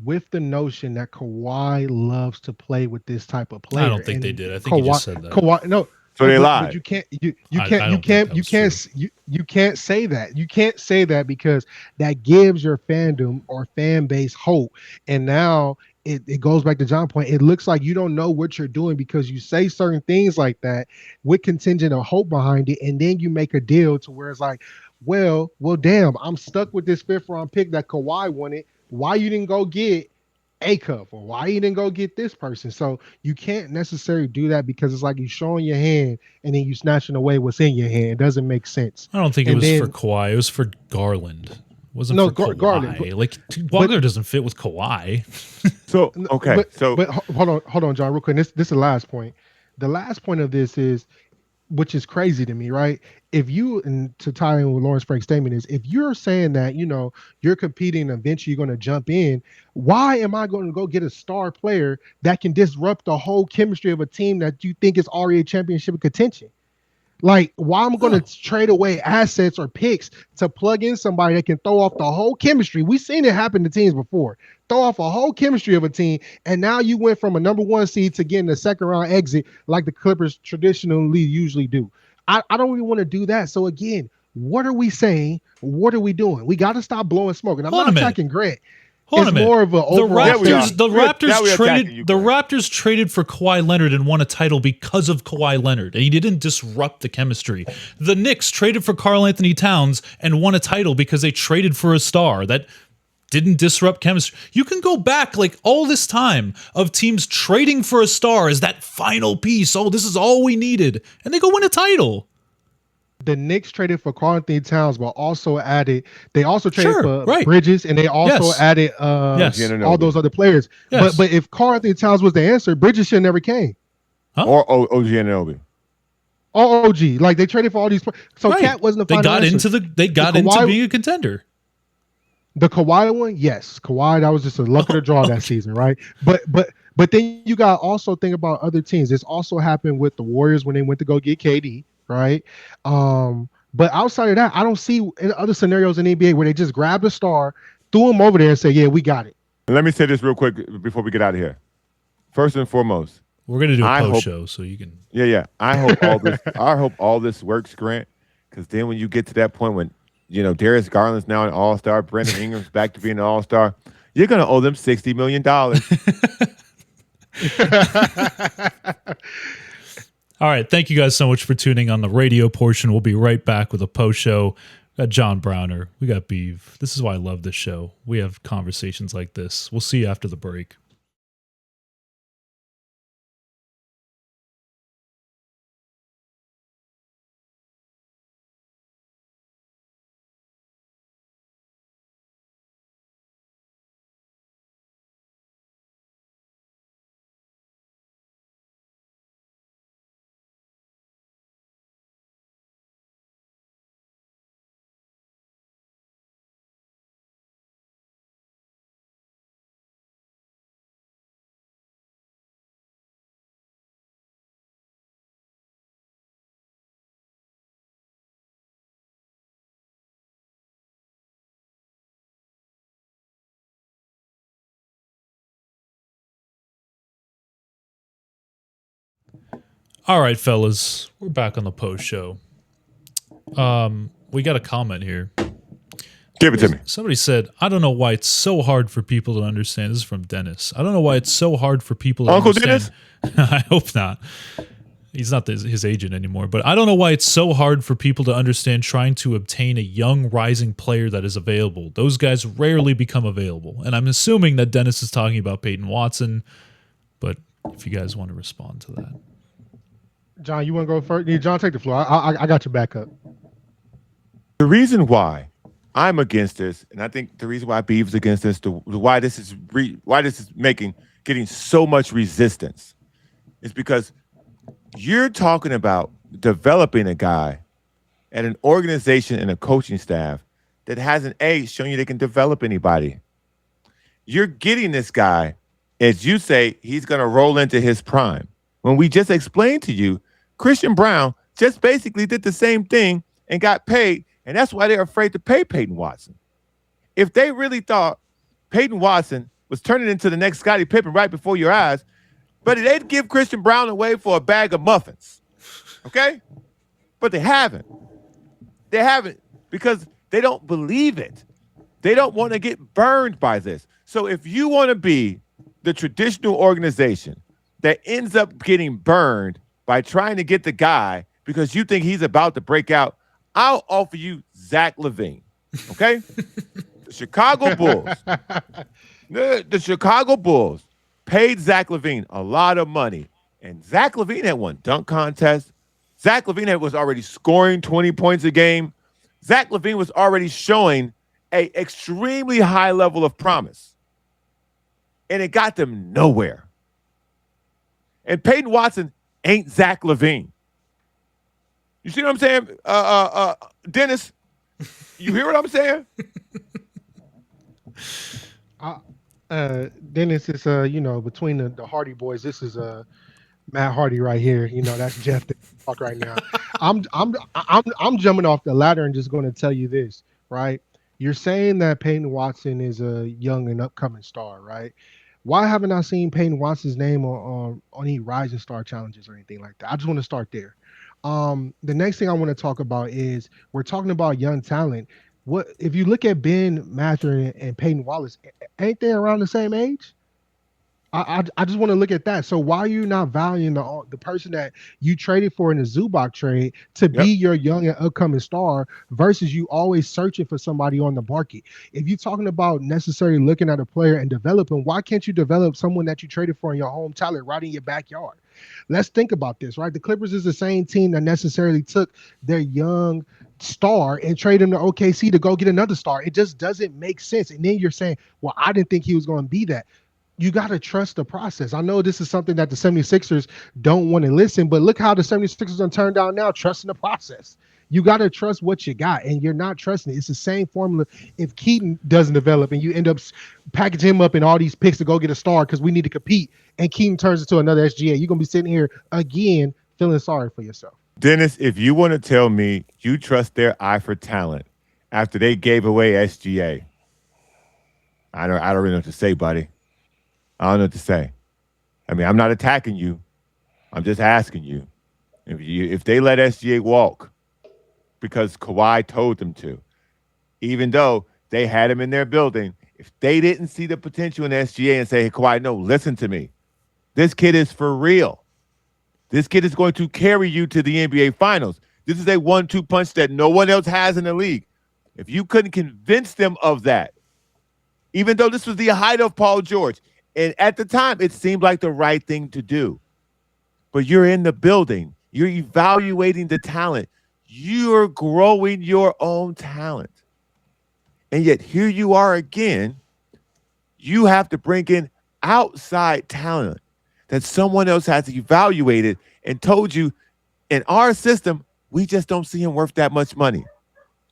with the notion that Kawhi loves to play with this type of player. I don't think they did. I think you just said that. Kawhi, no. So they lied. But you can't say that. You can't say that because that gives your fandom or fan base hope. And now it goes back to John's point. It looks like you don't know what you're doing because you say certain things like that with contingent of hope behind it, and then you make a deal to where it's like, well, damn, I'm stuck with this 5th round pick that Kawhi wanted. Why you didn't go get A Cup, or why you didn't go get this person? So you can't necessarily do that because it's like you showing your hand and then you snatching away what's in your hand. It doesn't make sense. I don't think it was for Kawhi. It was for Garland. It wasn't for Kawhi. Garland. Like Wagler doesn't fit with Kawhi. So okay. But hold on, John, real quick. This is the last point. The last point of this is, which is crazy to me, right? If you, and to tie in with Lawrence Frank's statement, is if you're saying that, you're competing and eventually you're going to jump in, why am I going to go get a star player that can disrupt the whole chemistry of a team that you think is already a championship contention? Like, why am I going to trade away assets or picks to plug in somebody that can throw off the whole chemistry? We've seen it happen to teams before. Throw off a whole chemistry of a team, and now you went from a number 1 seed to getting a 2nd round exit like the Clippers traditionally usually do. I don't really want to do that. So again, what are we saying? What are we doing? We got to stop blowing smoke. And I'm not attacking Grant. Hold on a minute. More of a the Raptors traded for Kawhi Leonard and won a title because of Kawhi Leonard, and he didn't disrupt the chemistry. The Knicks traded for Karl Anthony Towns and won a title because they traded for a star that didn't disrupt chemistry. You can go back like all this time of teams trading for a star as that final piece. Oh, this is all we needed, and they go win a title. The Knicks traded for Karl Anthony Towns, but also traded for Bridges, and they also added all those other players. Yes. But if Karl Anthony Towns was the answer, Bridges should never came. Huh? Or OG Anunoby. Or OG. Like they traded for all these players. So Cat wasn't the final answer. They got into being a contender. The Kawhi one, yes. Kawhi, that was just a luck of the draw that season, right? But then you got also think about other teams. This also happened with the Warriors when they went to go get KD. Right. But outside of that, I don't see other scenarios in the NBA where they just grabbed a star, threw him over there and say, yeah, we got it. Let me say this real quick before we get out of here. First and foremost, we're going to do a post show so you can. Yeah. I hope all this works, Grant, because then when you get to that point when, Darius Garland's now an all-star, Brandon Ingram's back to being an all-star, you're going to owe them $60 million. All right. Thank you guys so much for tuning on the radio portion. We'll be right back with a post show. We got John Browner. We got Beav. This is why I love this show. We have conversations like this. We'll see you after the break. All right, fellas, we're back on the post show. We got a comment here. Give it to me. Somebody said, I don't know why it's so hard for people to understand. This is from Dennis. I don't know why it's so hard for people to understand. Uncle Dennis? I hope not. He's not his agent anymore. But I don't know why it's so hard for people to understand trying to obtain a young rising player that is available. Those guys rarely become available. And I'm assuming that Dennis is talking about Peyton Watson. But if you guys want to respond to that. John, you want to go first? Yeah, John, take the floor. I got your back up. The reason why I'm against this, and I think the reason why Beav's against this, why this is getting so much resistance, is because you're talking about developing a guy at an organization and a coaching staff that hasn't shown you they can develop anybody. You're getting this guy, as you say, he's going to roll into his prime. When we just explained to you, Christian Brown just basically did the same thing and got paid, and that's why they're afraid to pay Peyton Watson. If they really thought Peyton Watson was turning into the next Scottie Pippen right before your eyes, but they'd give Christian Brown away for a bag of muffins, okay? But they haven't. They haven't because they don't believe it. They don't want to get burned by this. So if you want to be the traditional organization that ends up getting burned by trying to get the guy because you think he's about to break out, I'll offer you Zach LaVine, okay? The Chicago Bulls paid Zach LaVine a lot of money, and Zach LaVine had won dunk contests. Zach LaVine was already scoring 20 points a game. Zach LaVine was already showing an extremely high level of promise, and it got them nowhere. And Peyton Watson ain't Zach LaVine. You see what I'm saying, Dennis? You hear what I'm saying? Dennis is between the Hardy boys. This is Matt Hardy right here. That's Jeff that talk right now. I'm jumping off the ladder and just going to tell you this, right? You're saying that Peyton Watson is a young and upcoming star, right? Why haven't I seen Peyton Watson's name on any Rising Star challenges or anything like that? I just want to start there. The next thing I want to talk about is we're talking about young talent. What if you look at Ben Mathurin and Peyton Wallace? Ain't they around the same age? I just want to look at that. So why are you not valuing the person that you traded for in the Zubac trade to be your young and upcoming star versus you always searching for somebody on the market? If you're talking about necessarily looking at a player and developing, why can't you develop someone that you traded for in your home talent right in your backyard? Let's think about this, right? The Clippers is the same team that necessarily took their young star and traded him to OKC to go get another star. It just doesn't make sense. And then you're saying, well, I didn't think he was going to be that. You got to trust the process. I know this is something that the 76ers don't want to listen, but look how the 76ers are turned down now, trusting the process. You got to trust what you got, and you're not trusting it. It's the same formula. If Keaton doesn't develop and you end up packaging him up in all these picks to go get a star because we need to compete, and Keaton turns into another SGA, you're going to be sitting here again feeling sorry for yourself. Dennis, if you want to tell me you trust their eye for talent after they gave away SGA, I don't really know what to say, buddy. I don't know what to say. I mean, I'm not attacking you. I'm just asking you. If they let SGA walk because Kawhi told them to, even though they had him in their building, if they didn't see the potential in SGA and say, hey, Kawhi, no, listen to me. This kid is for real. This kid is going to carry you to the NBA Finals. This is a 1-2 punch that no one else has in the league. If you couldn't convince them of that, even though this was the height of Paul George, and at the time, it seemed like the right thing to do. But you're in the building. You're evaluating the talent. You're growing your own talent. And yet here you are again. You have to bring in outside talent that someone else has evaluated and told you, in our system, we just don't see him worth that much money.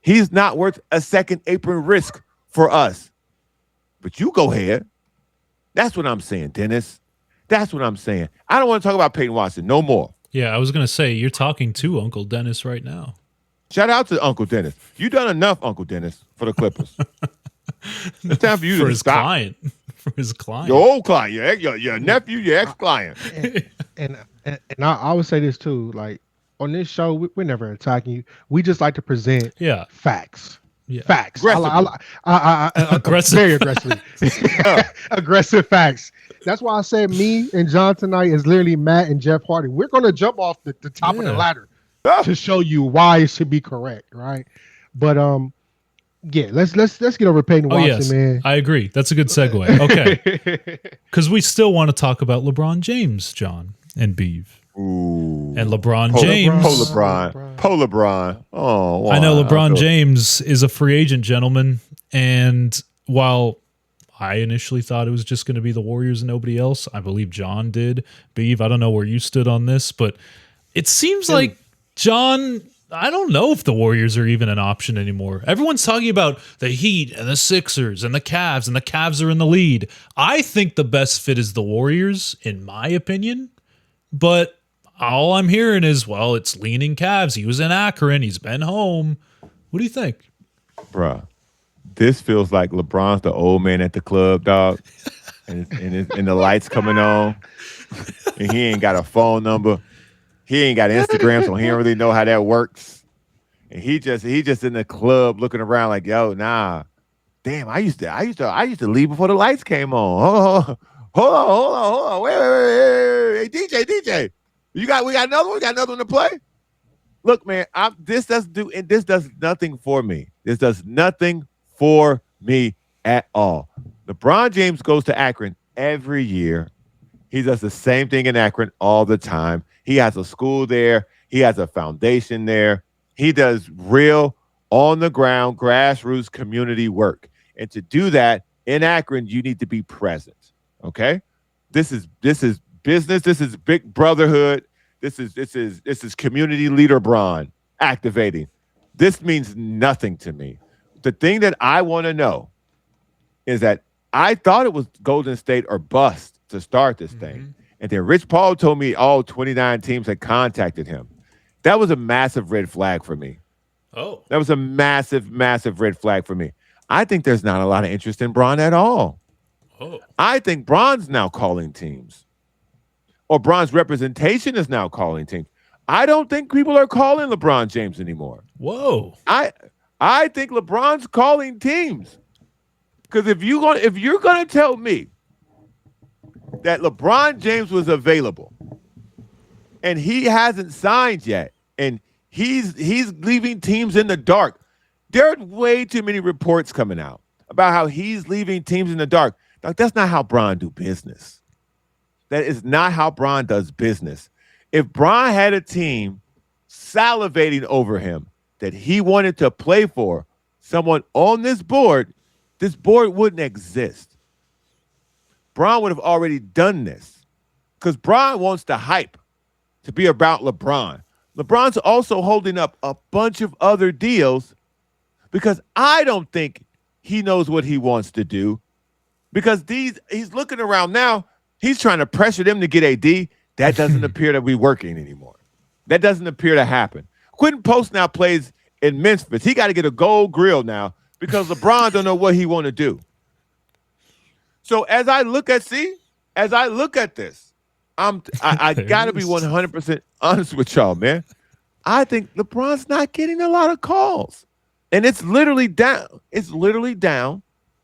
He's not worth a second apron risk for us. But you go ahead. That's what I'm saying, Dennis. That's what I'm saying. I don't want to talk about Peyton Watson no more. Yeah, I was going to say, you're talking to Uncle Dennis right now. Shout out to Uncle Dennis. You done enough, Uncle Dennis, for the Clippers. It's time for you for to his stop. Client. For his client. Your old client, your nephew, your ex-client. And I would say this too, like on this show, we're never attacking you. We just like to present facts. Yeah. Facts. Aggressive. Very aggressively. Aggressive facts. That's why I said me and John tonight is literally Matt and Jeff Hardy. We're going to jump off the top of the ladder to show you why it should be correct, right? But let's get over Peyton Watson, man. I agree. That's a good segue. Okay. Because we still want to talk about LeBron James, John. and Beav. Ooh. And LeBron James. LeBron. Oh, wow. I know LeBron James is a free agent, gentlemen. And while I initially thought it was just going to be the Warriors and nobody else, I believe John did. Beav, I don't know where you stood on this, but it seems like John, I don't know if the Warriors are even an option anymore. Everyone's talking about the Heat and the Sixers and the Cavs are in the lead. I think the best fit is the Warriors, in my opinion. But all I'm hearing is, well, it's leaning Cavs. He was in Akron. He's been home. What do you think? Bruh, this feels like LeBron's the old man at the club, dog. And the lights coming on. And he ain't got a phone number. He ain't got Instagram, so he don't really know how that works. And he just in the club looking around like, yo, nah. Damn, I used to leave before the lights came on. Hold on. Wait. Hey, DJ. We got another one? We got another one to play? Look, man, this does nothing for me. This does nothing for me at all. LeBron James goes to Akron every year. He does the same thing in Akron all the time. He has a school there. He has a foundation there. He does real on-the-ground, grassroots community work. And to do that in Akron, you need to be present, okay? This is business. This is big brotherhood. This is community leader Bron activating. This means nothing to me. The thing that I want to know is that I thought it was Golden State or bust to start this thing. And then Rich Paul told me all 29 teams had contacted him. That was a massive red flag for me. Oh. That was a massive, massive red flag for me. I think there's not a lot of interest in Bron at all. Oh. I think Bron's now calling teams. Or Bron's representation is now calling teams. I don't think people are calling LeBron James anymore. Whoa. I think LeBron's calling teams. Because if you're gonna tell me that LeBron James was available and he hasn't signed yet and he's leaving teams in the dark, there are way too many reports coming out about how he's leaving teams in the dark. Like, that's not how Bron do business. That is not how Bron does business. If Bron had a team salivating over him that he wanted to play for, someone on this board wouldn't exist. Bron would have already done this because Bron wants the hype to be about LeBron. LeBron's also holding up a bunch of other deals because I don't think he knows what he wants to do because he's looking around now. He's trying to pressure them to get AD. That doesn't appear to be working anymore. That doesn't appear to happen. Quentin Post now plays in Memphis. He got to get a gold grill now because LeBron don't know what he want to do. So as I look at this, I got to be 100% honest with y'all, man. I think LeBron's not getting a lot of calls. And it's literally down. It's literally down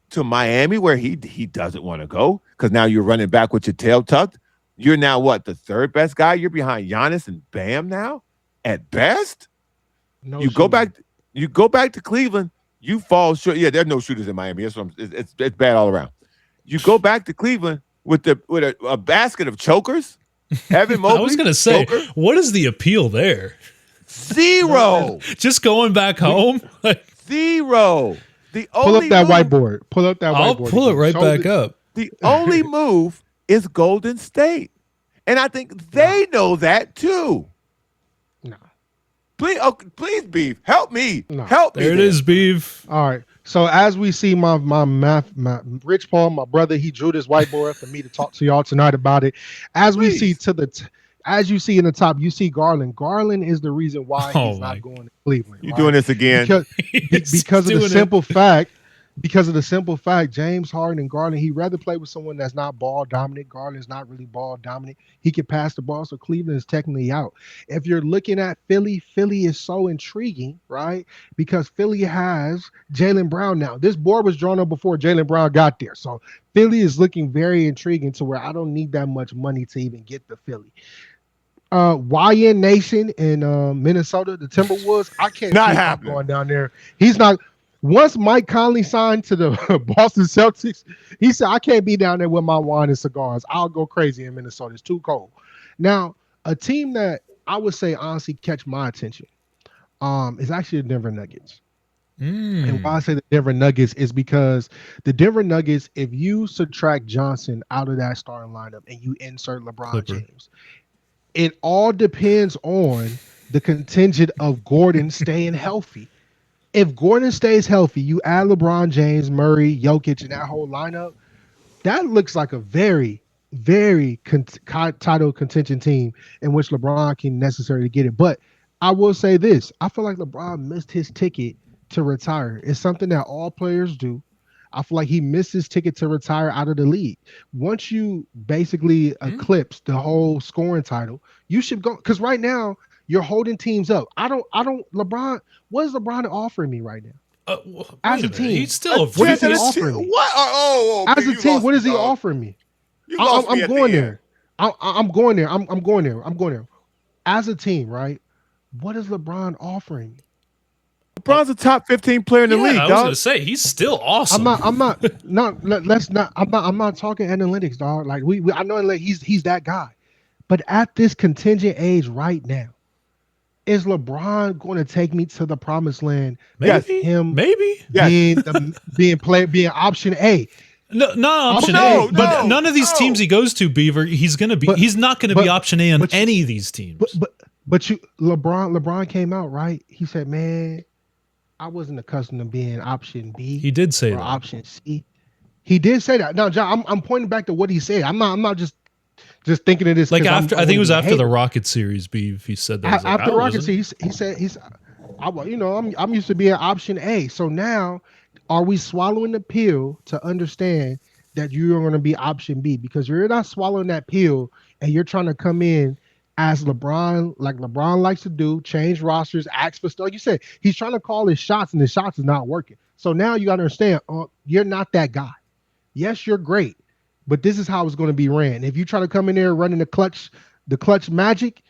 to Miami where he doesn't want to go because now you're running back with your tail tucked. You're now what, the third best guy? You're behind Giannis and Bam now at best. You go back to Cleveland, you fall short. Yeah, there are no shooters in Miami. It's bad all around. You go back to Cleveland with a basket of chokers. Evan Mobley. I was going to say, what is the appeal there? Zero. Just going back home? Zero. Pull up that whiteboard. I'll pull it right back up. The only move is Golden State. And I think they know that too. No. Please, Beav, help me. No. Help me. There it is, Beav. All right. So as we see my Rich Paul, my brother, he drew this whiteboard for me to talk to y'all tonight about it. As we see as you see in the top, you see Garland. Garland is the reason why he's not going to Cleveland. You're doing this again. Because of the simple fact, James Harden and Garland, he'd rather play with someone that's not ball dominant. Garland's not really ball dominant. He can pass the ball, so Cleveland is technically out. If you're looking at Philly is so intriguing, right? Because Philly has Jaylen Brown now. This board was drawn up before Jaylen Brown got there. So Philly is looking very intriguing to where I don't need that much money to even get the Philly. YN Nation in Minnesota, the Timberwolves, I can't not see happening. going down there. He's not. Once Mike Conley signed to the Boston Celtics, he said, I can't be down there with my wine and cigars. I'll go crazy in Minnesota. It's too cold. Now, a team that I would say honestly catch my attention is actually the Denver Nuggets. And why I say the Denver Nuggets is because the Denver Nuggets, if you subtract Johnson out of that starting lineup and you insert LeBron James, it all depends on the contingent of Gordon staying healthy. If Gordon stays healthy, you add LeBron James, Murray, Jokic, and that whole lineup, that looks like a very, very title contention team in which LeBron can necessarily get it. But I will say this. I feel like LeBron missed his ticket to retire. It's something that all players do. I feel like he missed his ticket to retire out of the league. Once you basically eclipse the whole scoring title, you should go, because right now you're holding teams up. LeBron, what is LeBron offering me right now? As a team, he's still what is he offering me? What? As a team, what is he offering me? I'm going there. I'm going there. I'm going there. I'm going there. As a team, right? What is LeBron offering me? LeBron's a top 15 player in the league, dog. I was gonna say he's still awesome. I'm not talking analytics, dog. Like I know like he's that guy. But at this contingent age right now, is LeBron going to take me to the promised land? Maybe. Being option A. No, not option A. But none of these teams he goes to, Beaver, he's not gonna be option A on any of these teams. But LeBron came out, right? He said, man, I wasn't accustomed to being option B. He did say that. Option C. He did say that. Now, John, I'm pointing back to what he said. I'm not just thinking of this. Like I think it was after the Rocket series, Beav. He said that. After the Rocket series, he said, I'm used to being option A. So now, are we swallowing the pill to understand that you're going to be option B? Because you're not swallowing that pill and you're trying to come in as LeBron, like LeBron likes to do, change rosters, ask for stuff. Like you said, he's trying to call his shots, and his shots is not working. So now you got to understand, you're not that guy. Yes, you're great, but this is how it's going to be ran. If you try to come in there running the clutch magic,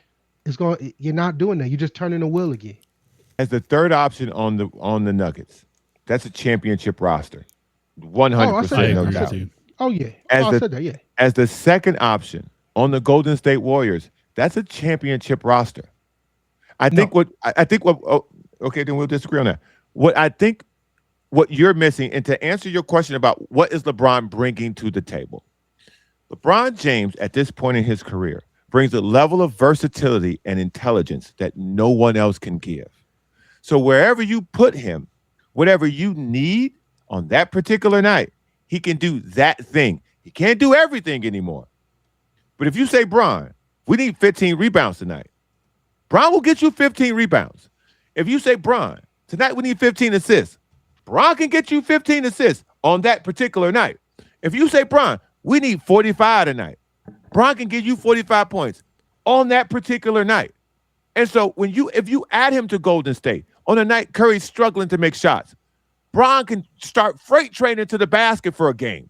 you're not doing that. You're just turning the wheel again. As the third option on the Nuggets, that's a championship roster, 100%, no doubt. Oh yeah, I said that. Yeah. As the second option on the Golden State Warriors, that's a championship roster. Okay, then we'll disagree on that. What you're missing, and to answer your question about what is LeBron bringing to the table, LeBron James at this point in his career brings a level of versatility and intelligence that no one else can give. So wherever you put him, whatever you need on that particular night, he can do that thing. He can't do everything anymore. But if you say, Bron, we need 15 rebounds tonight, Bron will get you 15 rebounds. If you say, Bron, tonight we need 15 assists, Bron can get you 15 assists on that particular night. If you say, Bron, we need 45 tonight, Bron can give you 45 points on that particular night. And so if you add him to Golden State on a night Curry's struggling to make shots, Bron can start freight training to the basket for a game.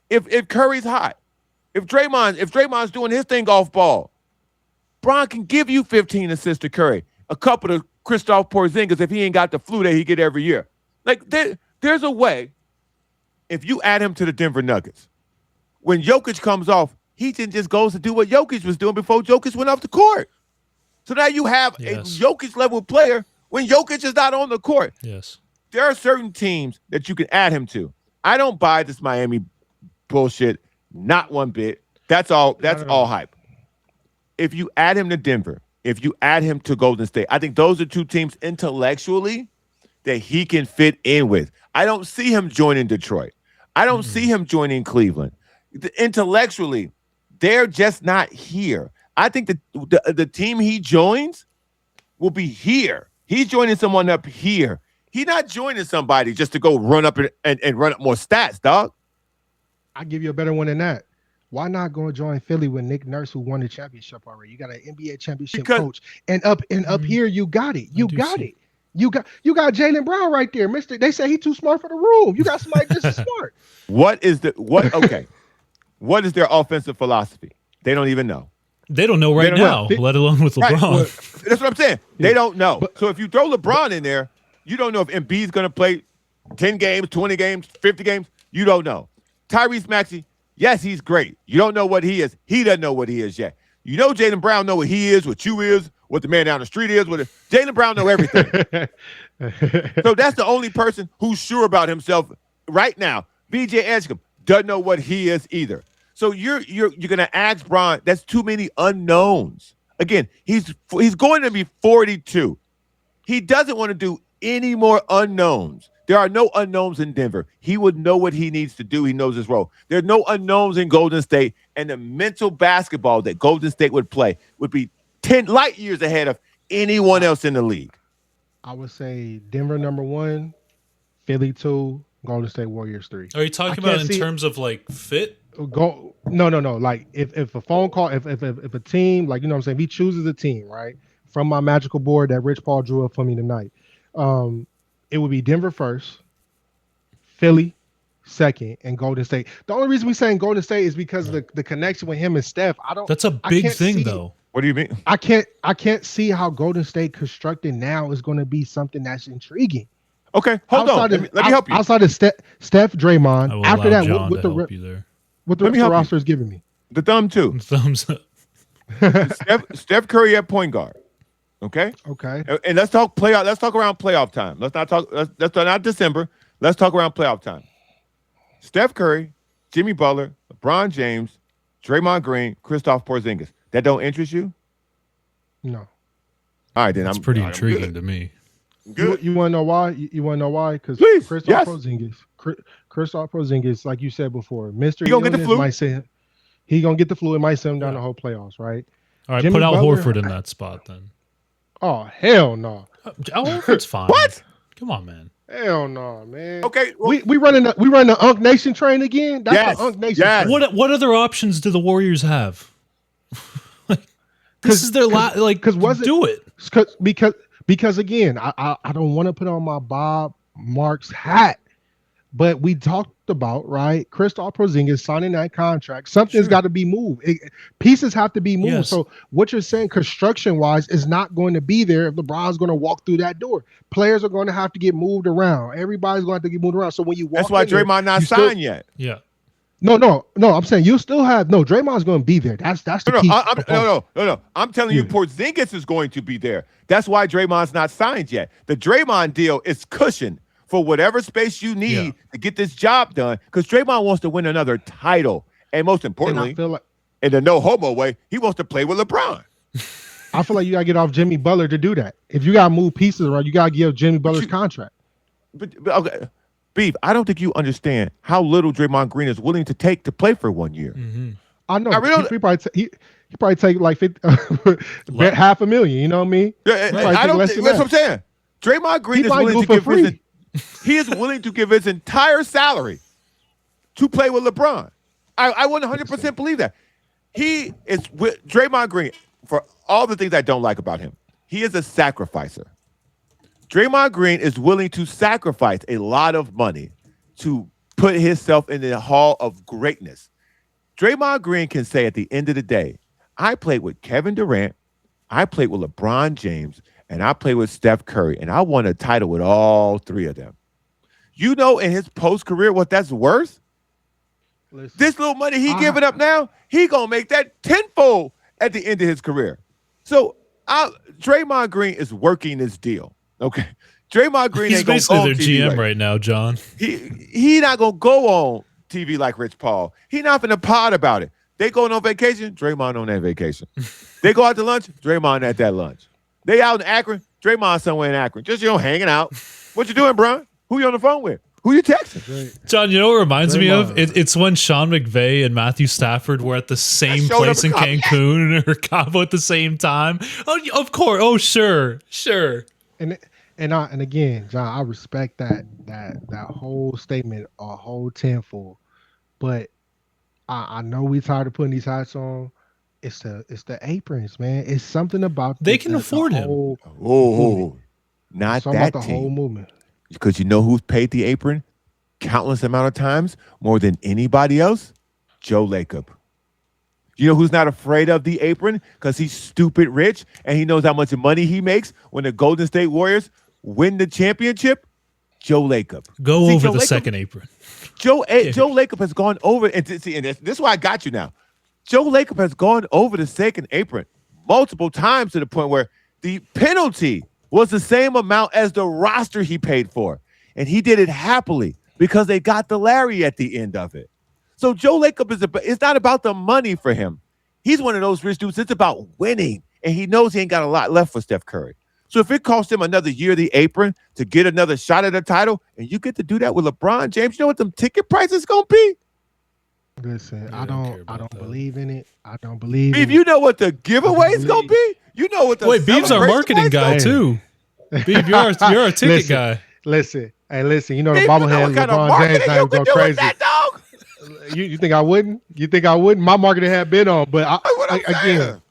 If Curry's hot, if Draymond's doing his thing off ball, Bron can give you 15 assists to Curry, a couple to Kristaps Porzingis if he ain't got the flu that he get every year. Like there's a way. If you add him to the Denver Nuggets, when Jokic comes off, he just goes to do what Jokic was doing before Jokic went off the court. So now you have a Jokic level player when Jokic is not on the court. Yes. There are certain teams that you can add him to. I don't buy this Miami bullshit, not one bit. That's all hype. If you add him to Denver, if you add him to Golden State, I think those are two teams intellectually that he can fit in with. I don't see him joining Detroit. I don't see him joining Cleveland. Intellectually, they're just not here. I think the team he joins will be here. He's joining someone up here. He's not joining somebody just to go run up and run up more stats, dog. I'll give you a better one than that. Why not go and join Philly with Nick Nurse, who won the championship already? You got an NBA championship coach, and up here you got it. You got Jaylen Brown right there, Mister. They say he's too smart for the room. You got somebody just as smart. What is their offensive philosophy? They don't even know. They don't know right now, let alone with LeBron. Right. Well, that's what I'm saying. They don't know. So if you throw LeBron in there, you don't know if Embiid's going to play 10 games, 20 games, 50 games. You don't know. Tyrese Maxey, yes, he's great. You don't know what he is. He doesn't know what he is yet. You know Jaylen Brown know what he is, what you is, what the man down the street is. Jaylen Brown know everything. So that's the only person who's sure about himself right now. BJ Edgecombe doesn't know what he is either. So you're gonna ask Bron. That's too many unknowns. Again, he's going to be 42. He doesn't want to do any more unknowns. There are no unknowns in Denver. He would know what he needs to do. He knows his role. There's no unknowns in Golden State, and the mental basketball that Golden State would play would be 10 light years ahead of anyone else in the league. I would say Denver number 1, Philly 2, Golden State Warriors 3. Are you talking about in terms of like fit? No. Like if a phone call, if a team, like, you know what I'm saying, if he chooses a team, right, from my magical board that Rich Paul drew up for me tonight, it would be Denver first, Philly second, and Golden State. The only reason we saying Golden State is because of the connection with him and Steph. That's a big thing, though. What do you mean? I can't see how Golden State constructed now is going to be something that's intriguing. Okay, hold on. Let me help you. Outside of Steph, Draymond, after that, with the roster is giving me the thumb too. Thumbs up. Steph Curry at point guard. Okay. And let's talk playoff. Let's talk around playoff time. Let's not December. Let's talk around playoff time. Steph Curry, Jimmy Butler, LeBron James, Draymond Green, Kristaps Porzingis. That don't interest you? No. All right, then. That's pretty intriguing to me. Good. You want to know why? You want to know why? Because Kristaps Porzingis, like you said before, Mr. He gonna get the flu. He gonna get the flu. It might send him down the whole playoffs, right? All right, put Al Horford in that spot then. Oh, hell no. Al Horford's fine. What? Come on, man. Hell no, man. Okay, well, we running the Unk Nation train again. That's the Unk Nation. Yes. Train. What other options do the Warriors have? This is their do it. Because again, I don't want to put on my Bob Marks hat, but we talked about, right, Kristaps Porzingis signing that contract. Something's got to be moved. Pieces have to be moved. Yes. So what you're saying, construction-wise, is not going to be there if LeBron's going to walk through that door. Players are going to have to get moved around. Everybody's going to have to get moved around. So when you walk, that's why Draymond not signed yet. Yeah. No. I'm saying you still have Draymond's going to be there. That's the key. No. I'm telling you, Porzingis is going to be there. That's why Draymond's not signed yet. The Draymond deal is cushioned for whatever space you need to get this job done, because Draymond wants to win another title, and most importantly, in the no homo way, he wants to play with LeBron. I feel like you gotta get off Jimmy Butler to do that. If you gotta move pieces around, you gotta give Jimmy Butler's contract. But okay. Beef, I don't think you understand how little Draymond Green is willing to take to play for 1 year. Mm-hmm. I know. He probably take like 50, $500,000. You know what I mean? Yeah, I don't. That's what I'm saying. Draymond Green is willing to give free. He is willing to give his entire salary to play with LeBron. I 100% believe that. He is with Draymond Green, for all the things I don't like about him, he is a sacrificer. Draymond Green is willing to sacrifice a lot of money to put himself in the hall of greatness. Draymond Green can say at the end of the day, I played with Kevin Durant, I played with LeBron James, and I played with Steph Curry, and I won a title with all three of them. You know, in his post-career, what that's worth? Listen, this little money he giving up now, he going to make that tenfold at the end of his career. So Draymond Green is working this deal. Okay, Draymond Green ain't going to go on TV. He's basically their GM right now, John. He not going to go on TV like Rich Paul. He not going to pod about it. They going on vacation, Draymond on that vacation. They go out to lunch, Draymond at that lunch. They out in Akron, Draymond somewhere in Akron. Just, hanging out. What you doing, bro? Who you on the phone with? Who you texting? John, you know what it reminds me of? It's when Sean McVay and Matthew Stafford were at the same place in Cancun or Cabo at the same time. Oh, of course. Oh, sure. And again, John, I respect that whole statement, a whole tenfold. But I know we tired of putting these hats on. It's the aprons, man. It's something about they can afford him. Not that the whole movement. Because you know who's paid the apron countless amount of times more than anybody else? Joe Lacob. You know who's not afraid of the apron because he's stupid rich and he knows how much money he makes when the Golden State Warriors win the championship? Joe Lacob. Go See, over Joe the Lacob, second apron. Joe Lacob has gone over, and this is why I got you now. Joe Lacob has gone over the second apron multiple times to the point where the penalty was the same amount as the roster he paid for. And he did it happily because they got the Larry at the end of it. So Joe Lacob it's not about the money for him. He's one of those rich dudes. It's about winning. And he knows he ain't got a lot left for Steph Curry. So if it costs him another year of the apron to get another shot at the title, and you get to do that with LeBron James, you know what them ticket prices gonna be? Listen, Yeah, I don't believe in it. I don't believe Beav, in you know what the giveaway's gonna be? You know what the Wait, Beav's our celebration marketing price guy gonna be? too. Beav, you're our ticket Listen, guy. Listen, you know the Beav, you know bobblehead what kind of LeBron marketing James you now can go do with crazy. that, dog? You think I wouldn't? You think I wouldn't? My marketing had been on, but That's what I'm saying.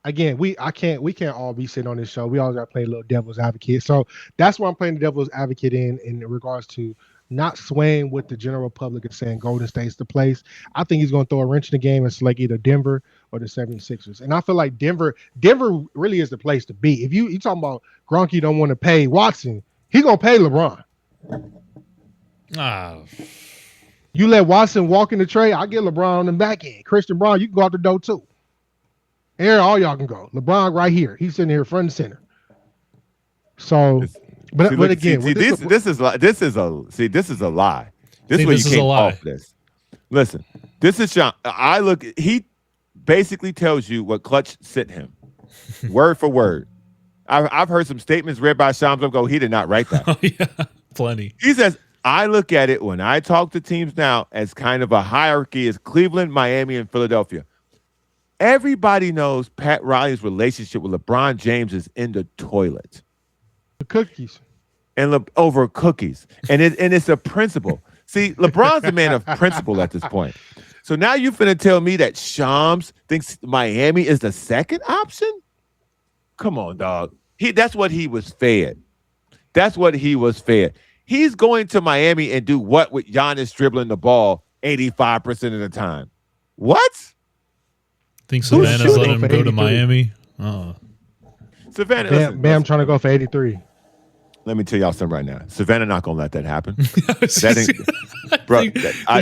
again, we can't all be sitting on this show. We always got to play a little devil's advocate. So that's why I'm playing the devil's advocate in regards to not swaying with the general public and saying Golden State's the place. I think he's going to throw a wrench in the game and select either Denver or the 76ers. And I feel like Denver really is the place to be. If you talking about Gronky don't want to pay Watson, he's going to pay LeBron. You let Watson walk in the trade, I get LeBron on the back end. Christian Braun, you can go out the door too. Here, all y'all can go. LeBron right here. He's sitting here front and center. So, but again, this is a lie. This is a lie. This is where you can't fall for this. Listen, this is Sean. He basically tells you what Clutch sent him, word for word. I've heard some statements read by Sean go, he did not write that. Oh, yeah, plenty. He says, I look at it when I talk to teams now as kind of a hierarchy as Cleveland, Miami, and Philadelphia. Everybody knows Pat Riley's relationship with LeBron James is in the toilet. The cookies. And over cookies. And it's a principle. See, LeBron's a man of principle at this point. So now you finna tell me that Shams thinks Miami is the second option? Come on, dog. That's what he was fed. That's what he was fed. He's going to Miami and do what with Giannis dribbling the ball 85% of the time? What? Think Savannah's letting him go to Miami? Savannah, Bam trying to go for 83. Let me tell y'all something right now. Savannah not gonna let that happen.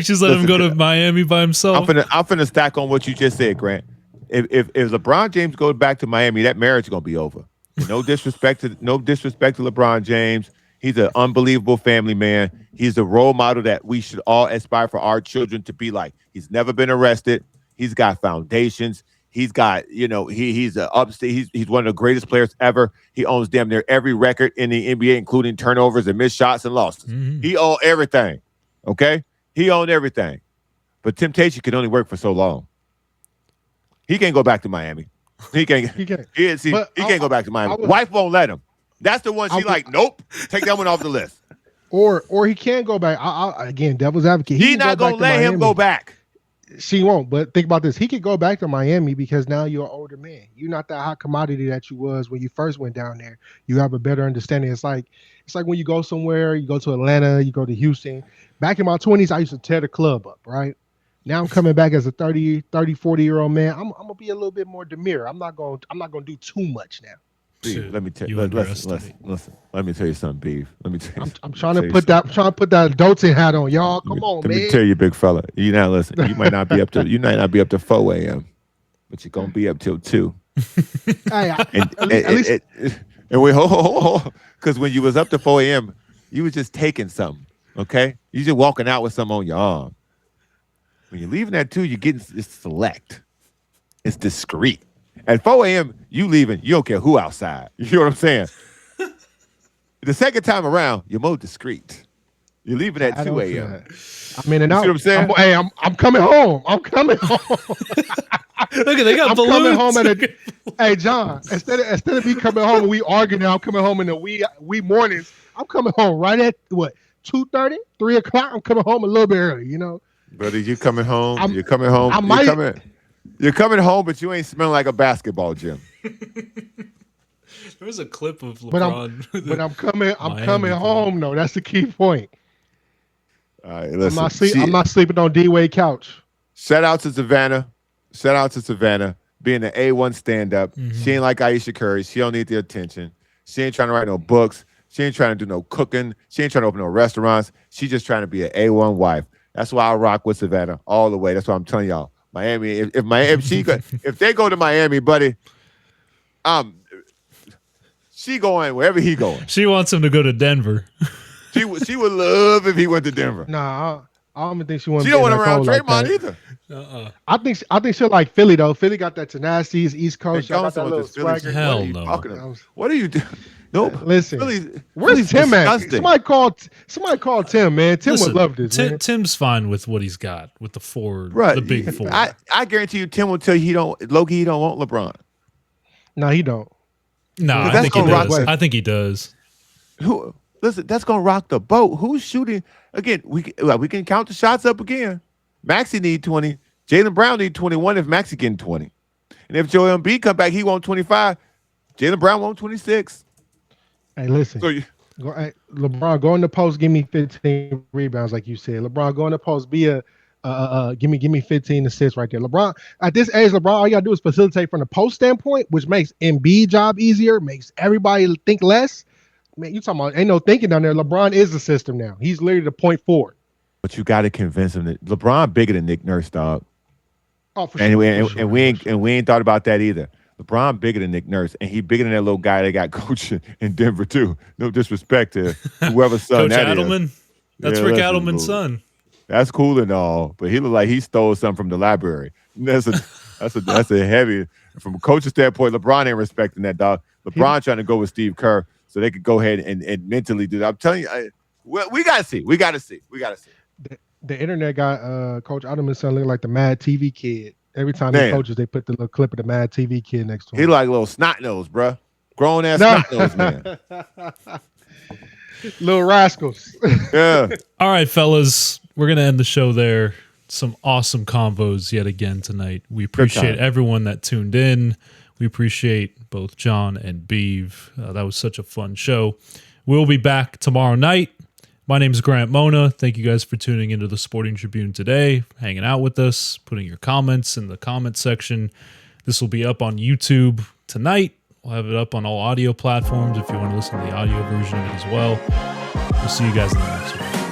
She's letting him go to Miami by himself. I'm finna stack on what you just said, Grant. If LeBron James goes back to Miami, that marriage is gonna be over. No disrespect to LeBron James. He's an unbelievable family man. He's the role model that we should all aspire for our children to be like. He's never been arrested. He's got foundations. He's got, he's a upstate. He's one of the greatest players ever. He owns damn near every record in the NBA, including turnovers and missed shots and losses. Mm-hmm. He owns everything. Okay? He owned everything. But temptation can only work for so long. He can't go back to Miami. He can't go back to Miami. Wife won't let him. That's the one nope. Take that one off the list. Or he can go back. Again, devil's advocate. He's not going to let him go back. She won't. But think about this. He could go back to Miami because now you're an older man. You're not that hot commodity that you was when you first went down there. You have a better understanding. It's like when you go somewhere, you go to Atlanta, you go to Houston. Back in my 20s, I used to tear the club up, right? Now I'm coming back as a 30, 40-year-old man. I'm gonna be a little bit more demure. I'm not gonna do too much now. Beav, let me tell you. Listen. Let me tell you something, Beav. Let me tell you. I'm trying to put that adulting hat on, y'all. Come on, man. Let me tell you, big fella. You now listen. You might not be up to 4 a.m., but you're gonna be up till 2. And we hold, because when you was up to 4 a.m., you was just taking something. Okay, you just walking out with something on your arm. When you're leaving at 2, you're getting it's select. It's discreet. At 4 a.m., you leaving, you don't care who outside. You know what I'm saying? The second time around, you're more discreet. You're leaving at 2 a.m. I mean, and you see what I'm saying? I'm coming home. I'm coming home. Look, they got balloons. Coming home hey, John, instead of me coming home and we arguing, I'm coming home in the wee mornings. I'm coming home right at, 2:30, 3 o'clock? I'm coming home a little bit early, Brother, you coming home. You're coming home. You're coming home, but you ain't smelling like a basketball gym. There was a clip of LeBron. But I'm coming home, though. That's the key point. All right, listen. I'm not sleeping on D-Wade couch. Shout out to Savannah. Being an A1 stand-up. Mm-hmm. She ain't like Aisha Curry. She don't need the attention. She ain't trying to write no books. She ain't trying to do no cooking. She ain't trying to open no restaurants. She's just trying to be an A1 wife. That's why I rock with Savannah all the way. That's what I'm telling y'all. Miami, if they go to Miami, buddy, she going wherever he going. She wants him to go to Denver. She would love if he went to Denver. Nah, I don't even think she wants. She don't want around like Draymond either. I think she'll like Philly though. Philly got that tenacity, East Coast. Hey, got that little swagger. Hell what are you no. talking about? What are you doing? Nope. Listen, Philly's where's Tim disgusting. at? Somebody call Tim, man. Tim Listen, would love this. Man. Tim's fine with what he's got with the four, Right. the big four. I guarantee you, Tim will tell you he don't want LeBron. No, he don't. No, I that's think he gonna rock does. way. I think he does. Listen, that's gonna rock the boat. Who's shooting again? We can count the shots up again. Maxey need 20. Jaylen Brown need 21 if Maxey getting 20. And if Joel Embiid come back, he want 25. Jaylen Brown want 26. Hey, listen. So LeBron, go in the post, give me 15 rebounds, like you said. LeBron, go in the post, be a give me 15 assists right there. LeBron, at this age, LeBron, all you gotta do is facilitate from the post standpoint, which makes Embiid job easier, makes everybody think less. Man, you talking about ain't no thinking down there. LeBron is the system now. He's literally the point forward. But you got to convince him that LeBron bigger than Nick Nurse, dog. Oh, for And sure. we ain't thought about that either. LeBron bigger than Nick Nurse, and he bigger than that little guy they got coaching in Denver too. No disrespect to whoever's son Coach that Adelman. is. That's Yeah, Rick listen, Adelman's bro. son. That's cool and all, but he looked like he stole something from the library. That's a heavy. From a coach's standpoint, LeBron ain't respecting that, dog. LeBron trying to go with Steve Kerr so they could go ahead and mentally do that. I'm telling you, we gotta see. We gotta see. The internet got Coach Adelman's son looking like the Mad TV kid. Every time he coaches, they put the little clip of the Mad TV kid next to him. He like a little snot nose, bro. Grown ass snot nose man. Little rascals. Yeah. All right, fellas, we're going to end the show there. Some awesome convos yet again tonight. We appreciate everyone that tuned in. We appreciate both John and Beav. That was such a fun show. We'll be back tomorrow night. My name is Grant Mona. Thank you guys for tuning into the Sporting Tribune today, hanging out with us, putting your comments in the comment section. This will be up on YouTube tonight. We'll have it up on all audio platforms if you want to listen to the audio version of it as well. We'll see you guys in the next one.